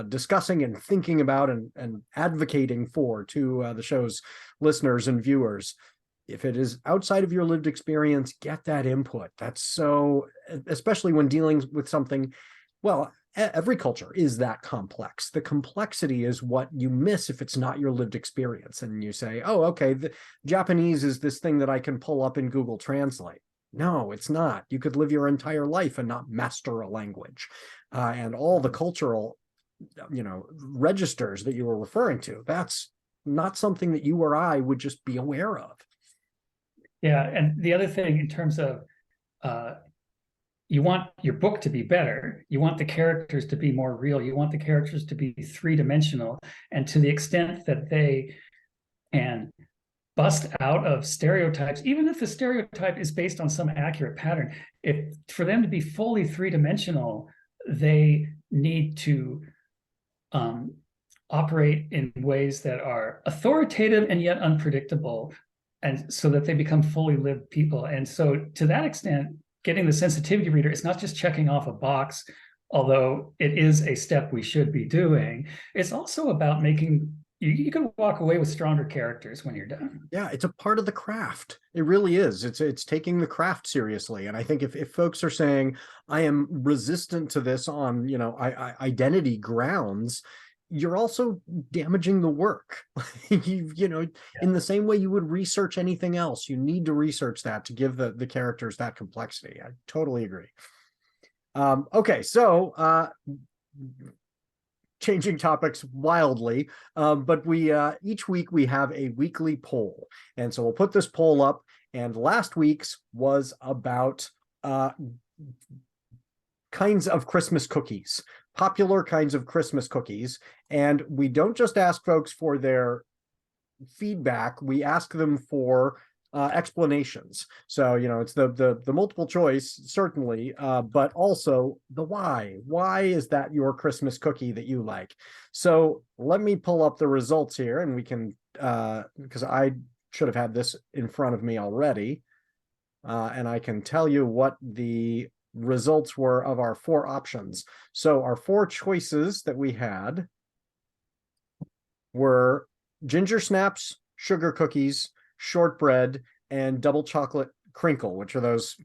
discussing and thinking about and advocating for to the show's listeners and viewers. If it is outside of your lived experience, get that input. That's so, especially when dealing with something, well, every culture is that complex. The complexity is what you miss if it's not your lived experience. And you say, oh, okay, the Japanese is this thing that I can pull up in Google Translate. No, it's not. You could live your entire life and not master a language. And all the cultural, registers that you were referring to, that's not something that you or I would just be aware of. Yeah, and the other thing in terms of you want your book to be better, you want the characters to be more real, you want the characters to be three-dimensional, and to the extent that they can bust out of stereotypes, even if the stereotype is based on some accurate pattern, if for them to be fully three-dimensional, they need to operate in ways that are authoritative and yet unpredictable, and so that they become fully lived people. And so to that extent, getting the sensitivity reader, it's not just checking off a box, although it is a step we should be doing. It's also about making, you can walk away with stronger characters when you're done. Yeah, it's a part of the craft. It really is. It's taking the craft seriously. And I think if folks are saying, I am resistant to this on, identity grounds, you're also damaging the work. In the same way you would research anything else, you need to research that to give the characters that complexity. I totally agree. Okay, so changing topics wildly, but we each week we have a weekly poll, and so we'll put this poll up. And last week's was about kinds of Christmas cookies, popular kinds of Christmas cookies. And we don't just ask folks for their feedback, we ask them for explanations. So, it's the multiple choice, certainly, but also the why. Why is that your Christmas cookie that you like? So let me pull up the results here, and we can, because I should have had this in front of me already, and I can tell you what the results were of our 4 options. So our 4 choices that we had were ginger snaps, sugar cookies, shortbread, and double chocolate crinkle, which are those,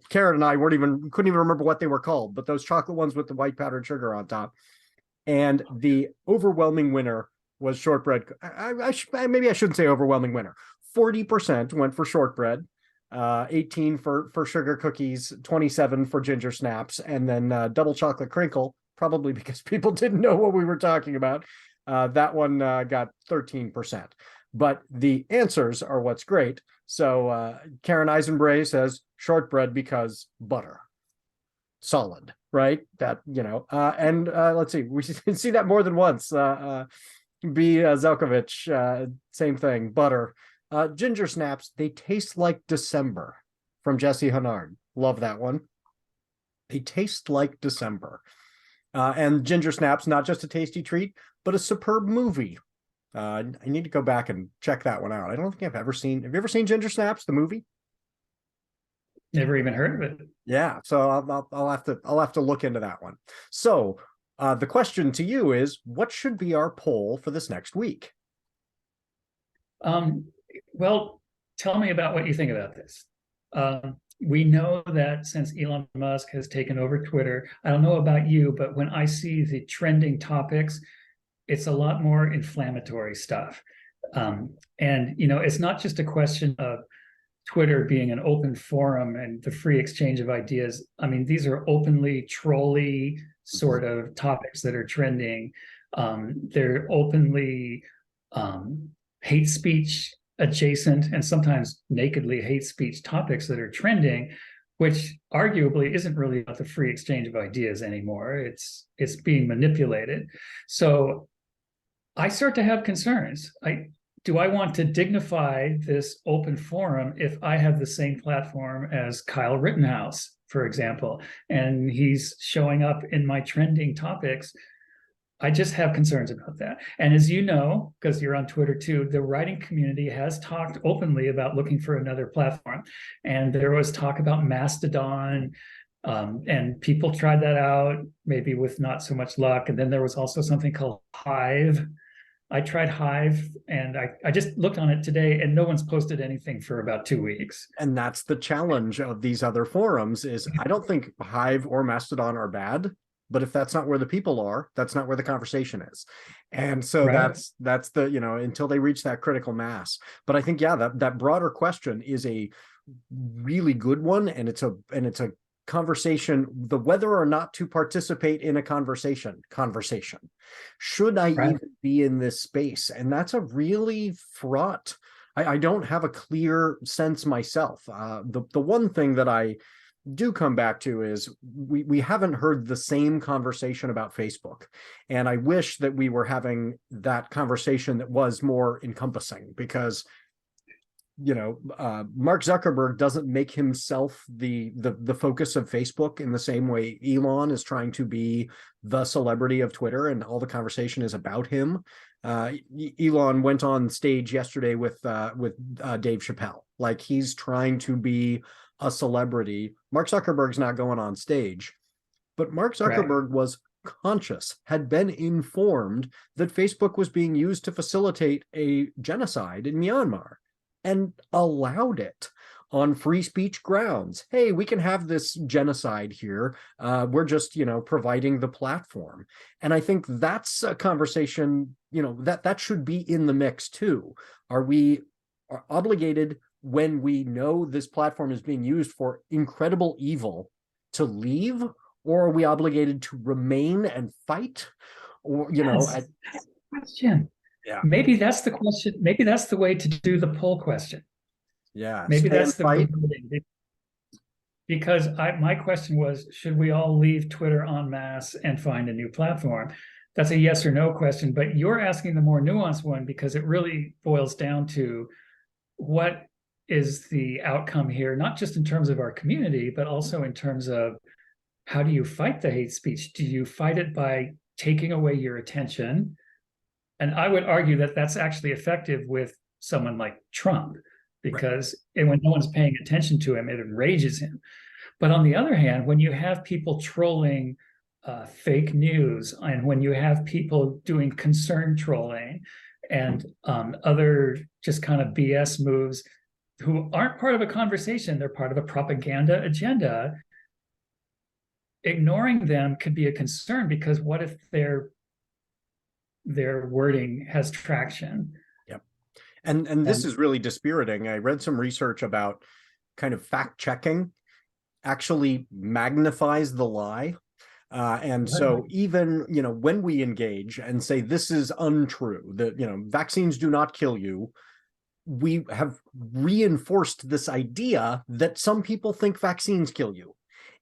Karen and I couldn't even remember what they were called, but those chocolate ones with the white powdered sugar on top. And the overwhelming winner was shortbread. Maybe I shouldn't say overwhelming winner. 40% went for shortbread, 18 for sugar cookies, 27 for ginger snaps, and then double chocolate crinkle, probably because people didn't know what we were talking about. That one got 13%. But the answers are what's great. So Karen Eisenbray says shortbread because butter. Solid, right? That, and let's see, we can see that more than once. B. Zelkovich, same thing, butter. Ginger snaps, they taste like December, from Jesse Hannard. Love that one. They taste like December. And ginger snaps, not just a tasty treat, but a superb movie. I need to go back and check that one out. I don't think I've ever seen. Have you ever seen Ginger Snaps, the movie? Never even heard of it. Yeah, so I'll have to look into that one. So the question to you is, what should be our poll for this next week? Well, tell me about what you think about this. We know that since Elon Musk has taken over Twitter, I don't know about you, but when I see the trending topics, it's a lot more inflammatory stuff. And, it's not just a question of Twitter being an open forum and the free exchange of ideas. I mean, these are openly trolly sort of topics that are trending. They're openly hate speech adjacent and sometimes nakedly hate speech topics that are trending, which arguably isn't really about the free exchange of ideas anymore. It's being manipulated. So I start to have concerns. Do I want to dignify this open forum if I have the same platform as Kyle Rittenhouse for example, and he's showing up in my trending topics. I just have concerns about that. And as you know, because you're on Twitter too, the writing community has talked openly about looking for another platform. And there was talk about Mastodon, and people tried that out, maybe with not so much luck. And then there was also something called Hive. I tried Hive, and I just looked on it today, and no one's posted anything for about 2 weeks. And that's the challenge of these other forums is I don't think Hive or Mastodon are bad, but if that's not where the people are, that's not where the conversation is. And so Right. that's the, you know, until they reach that critical mass. But I think, yeah, that broader question is a really good one. And it's a conversation, the whether or not to participate in a conversation. Should I Right. even be in this space? And that's a really fraught, I don't have a clear sense myself. The one thing that I do come back to is we haven't heard the same conversation about Facebook. And I wish that we were having that conversation that was more encompassing, because Mark Zuckerberg doesn't make himself the focus of Facebook in the same way Elon is trying to be the celebrity of Twitter, and all the conversation is about him. Elon went on stage yesterday with Dave Chappelle, like he's trying to be a celebrity. Mark Zuckerberg's not going on stage, but Mark Zuckerberg was conscious, had been informed that Facebook was being used to facilitate a genocide in Myanmar, and allowed it on free speech grounds. Hey, we can have this genocide here. We're just, providing the platform. And I think that's a conversation, that should be in the mix too. Are we obligated, when we know this platform is being used for incredible evil, to leave? Or are we obligated to remain and fight? Or, That's the question. Yeah. Maybe that's the question. Maybe that's the way to do the poll question. Yeah. Maybe that's the fight. Because my question was, should we all leave Twitter en masse and find a new platform? That's a yes or no question, but you're asking the more nuanced one, because it really boils down to what is the outcome here, not just in terms of our community, but also in terms of how do you fight the hate speech? Do you fight it by taking away your attention? And I would argue that that's actually effective with someone like Trump, because when no one's paying attention to him, it enrages him. But on the other hand, when you have people trolling fake news, and when you have people doing concern trolling and other just kind of BS moves, who aren't part of a conversation, they're part of a propaganda agenda, ignoring them could be a concern, because what if their wording has traction? Yep. And this is really dispiriting. I read some research about kind of fact checking actually magnifies the lie. And so even, when we engage and say this is untrue, that, vaccines do not kill you, we have reinforced this idea that some people think vaccines kill you.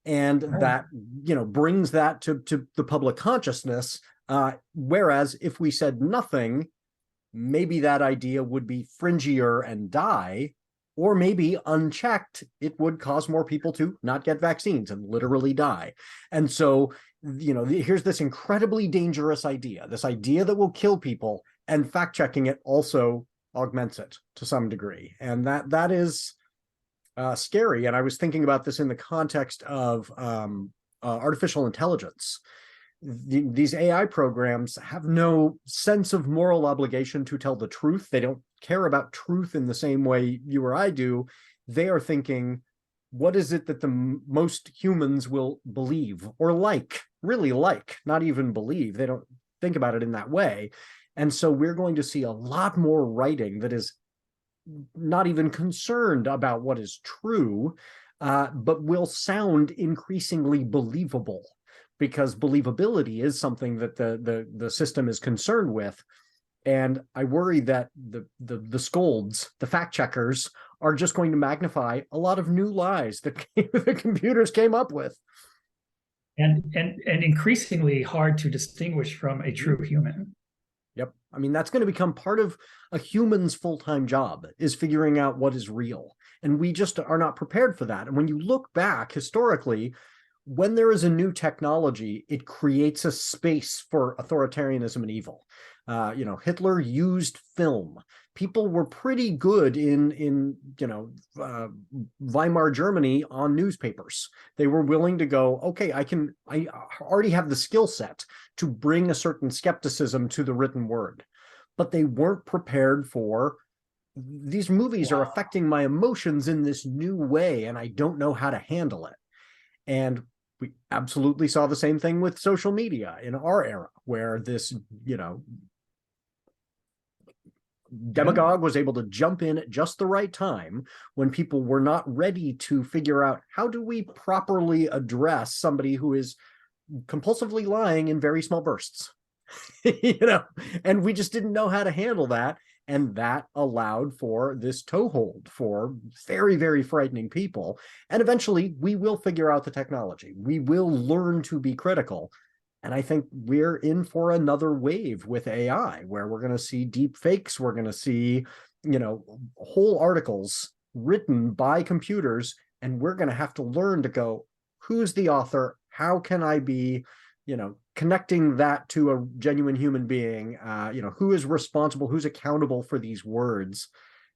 And that, brings that to the public consciousness. Whereas if we said nothing, maybe that idea would be fringier and die, or maybe unchecked, it would cause more people to not get vaccines and literally die. And so, here's this incredibly dangerous idea, this idea that will kill people, and fact checking it also augments it to some degree. And that is scary. And I was thinking about this in the context of artificial intelligence. These AI programs have no sense of moral obligation to tell the truth. They don't care about truth in the same way you or I do. They are thinking, what is it that the most humans will believe or really like, not even believe. They don't think about it in that way. And so we're going to see a lot more writing that is not even concerned about what is true, but will sound increasingly believable, because believability is something that the system is concerned with. And I worry that the scolds, the fact checkers, are just going to magnify a lot of new lies that the computers came up with. And increasingly hard to distinguish from a true human. Yep. I mean, that's going to become part of a human's full-time job, is figuring out what is real And we just are not prepared for that. And when you look back historically, when there is a new technology, it creates a space for authoritarianism and evil. Hitler used film. People were pretty good in Weimar Germany on newspapers. They were willing to go, okay, I already have the skill set to bring a certain skepticism to the written word. But they weren't prepared for, these movies are affecting my emotions in this new way, and I don't know how to handle it. And we absolutely saw the same thing with social media in our era, where this, demagogue was able to jump in at just the right time when people were not ready to figure out, how do we properly address somebody who is compulsively lying in very small bursts? And we just didn't know how to handle that. And that allowed for this toehold for very, very frightening people. And eventually we will figure out the technology. We will learn to be critical. And I think we're in for another wave with AI, where we're going to see deep fakes. We're going to see, whole articles written by computers. And we're going to have to learn to go, who's the author? How can I be, connecting that to a genuine human being? Who is responsible? Who's accountable for these words?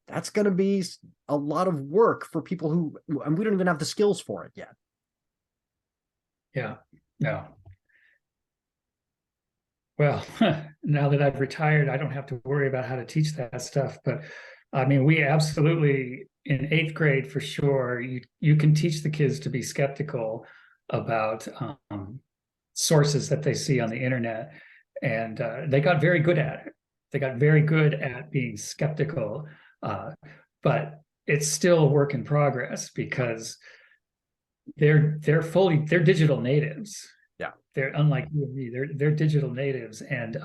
That's going to be a lot of work for people and we don't even have the skills for it yet. Yeah, no. Well, now that I've retired, I don't have to worry about how to teach that stuff. But I mean, we absolutely, in 8th grade for sure, you can teach the kids to be skeptical about sources that they see on the internet. And they got very good at it. They got very good at being skeptical. But it's still a work in progress, because they're digital natives. Yeah, they're unlike you and me. They're digital natives, and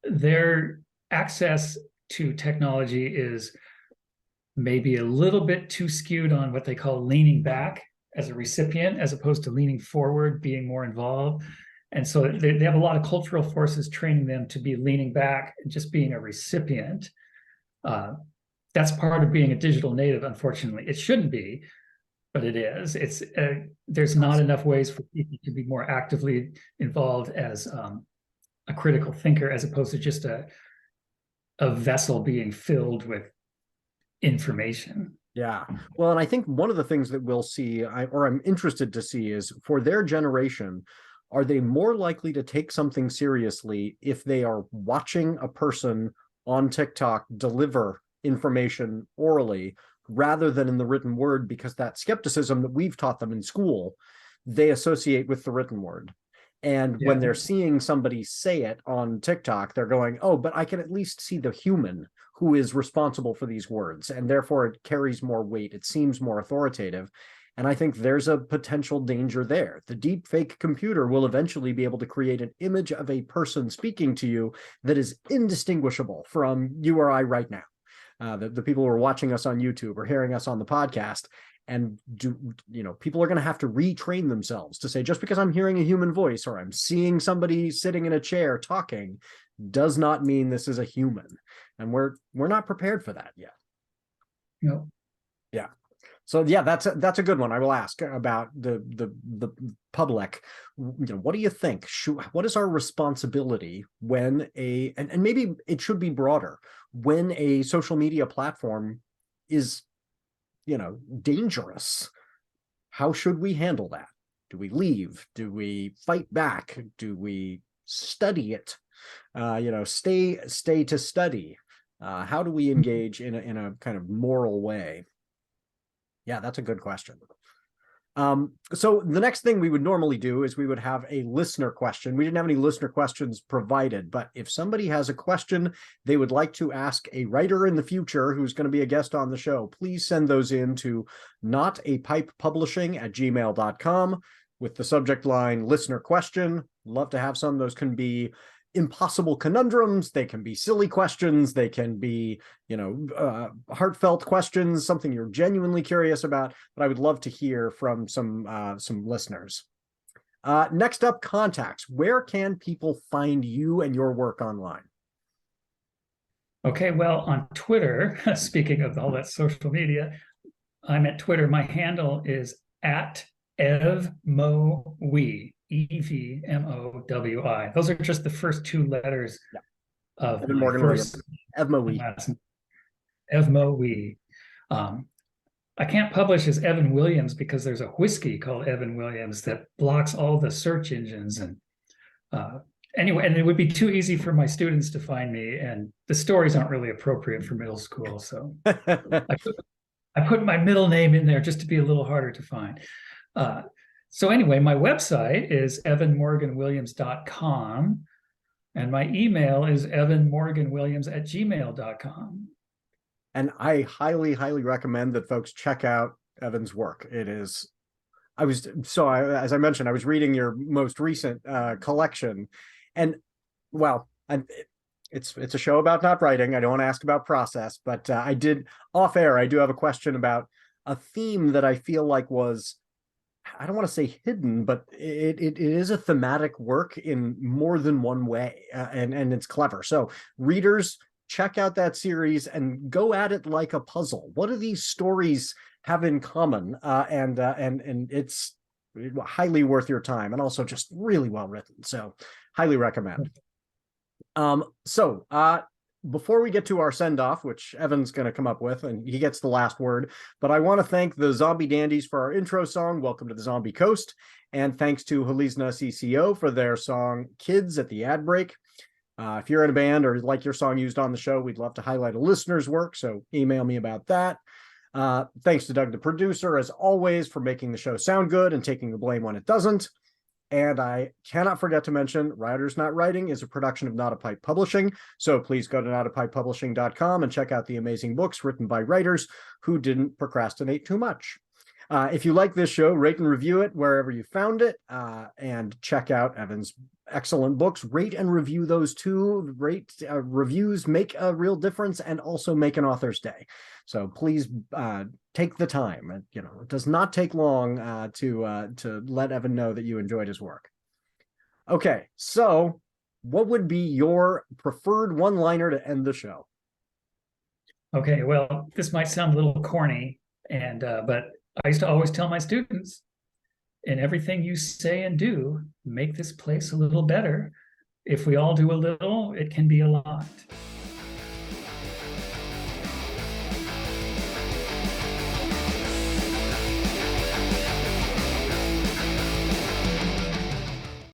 their access to technology is maybe a little bit too skewed on what they call leaning back as a recipient, as opposed to leaning forward, being more involved. And so they have a lot of cultural forces training them to be leaning back and just being a recipient. That's part of being a digital native, unfortunately. It shouldn't be, but it is. It's there's not enough ways for people to be more actively involved as a critical thinker, as opposed to just a vessel being filled with information. Yeah. Well, and I think one of the things that we'll see, or I'm interested to see, is for their generation, are they more likely to take something seriously if they are watching a person on TikTok deliver information orally, rather than in the written word? Because that skepticism that we've taught them in school, they associate with the written word. And when they're seeing somebody say it on TikTok, they're going, oh, but I can at least see the human who is responsible for these words. And therefore it carries more weight. It seems more authoritative. And I think there's a potential danger there. The deep fake computer will eventually be able to create an image of a person speaking to you that is indistinguishable from you or I right now. The people who are watching us on YouTube or hearing us on the podcast, and people are going to have to retrain themselves to say, just because I'm hearing a human voice or I'm seeing somebody sitting in a chair talking does not mean this is a human. And we're not prepared for that yet. No. Yeah. So yeah, that's a good one. I will ask about the public. What do you think? What is our responsibility when and maybe it should be broader, when a social media platform is, dangerous? How should we handle that? Do we leave? Do we fight back? Do we study it? Stay to study. How do we engage in a kind of moral way? Yeah, that's a good question. So the next thing we would normally do is we would have a listener question. We didn't have any listener questions provided, but if somebody has a question they would like to ask a writer in the future who's going to be a guest on the show, please send those in to notapipebpublishing@gmail.com with the subject line listener question. Love to have some. Those can be impossible conundrums, they can be silly questions, they can be heartfelt questions, something you're genuinely curious about. But I would love to hear from some listeners. Next up, contacts. Where can people find you and your work online? Okay, well, on Twitter, speaking of all that social media, I'm at Twitter. My handle is at EvMoWi, EVMOWI. Those are just the first two letters of Evan my Morgan first Williams. Evmo. last name, EvMoWi. I can't publish as Evan Williams because there's a whiskey called Evan Williams that blocks all the search engines. And anyway, and it would be too easy for my students to find me, and the stories aren't really appropriate for middle school. So I put my middle name in there just to be a little harder to find. So anyway, my website is evanmorganwilliams.com, and my email is evanmorganwilliams@gmail.com. And I highly, highly recommend that folks check out Evan's work. It is, as I mentioned, I was reading your most recent collection, and well, it's a show about not writing. I don't want to ask about process, but I do have a question about a theme that I feel like was, I don't want to say hidden, but it is a thematic work in more than one way, and it's clever. So readers, check out that series and go at it like a puzzle. What do these stories have in common? And it's highly worth your time, and also just really well written. So highly recommend. Before we get to our send-off, which Evan's going to come up with, and he gets the last word, but I want to thank the Zombie Dandies for our intro song, Welcome to the Zombie Coast, and thanks to Halizna CCO for their song, Kids, at the ad break. If you're in a band or like your song used on the show, we'd love to highlight a listener's work, so email me about that. Thanks to Doug, the producer, as always, for making the show sound good and taking the blame when it doesn't. And I cannot forget to mention, Writers Not Writing is a production of Not a Pipe Publishing, so please go to notapipepublishing.com and check out the amazing books written by writers who didn't procrastinate too much. If you like this show, rate and review it wherever you found it, and check out Evan's excellent books. Rate and review those too. Reviews make a real difference and also make an author's day. So please take the time. It does not take long to let Evan know that you enjoyed his work. Okay, so what would be your preferred one-liner to end the show? Okay, well, this might sound a little corny, but I used to always tell my students, in everything you say and do, make this place a little better. If we all do a little, it can be a lot.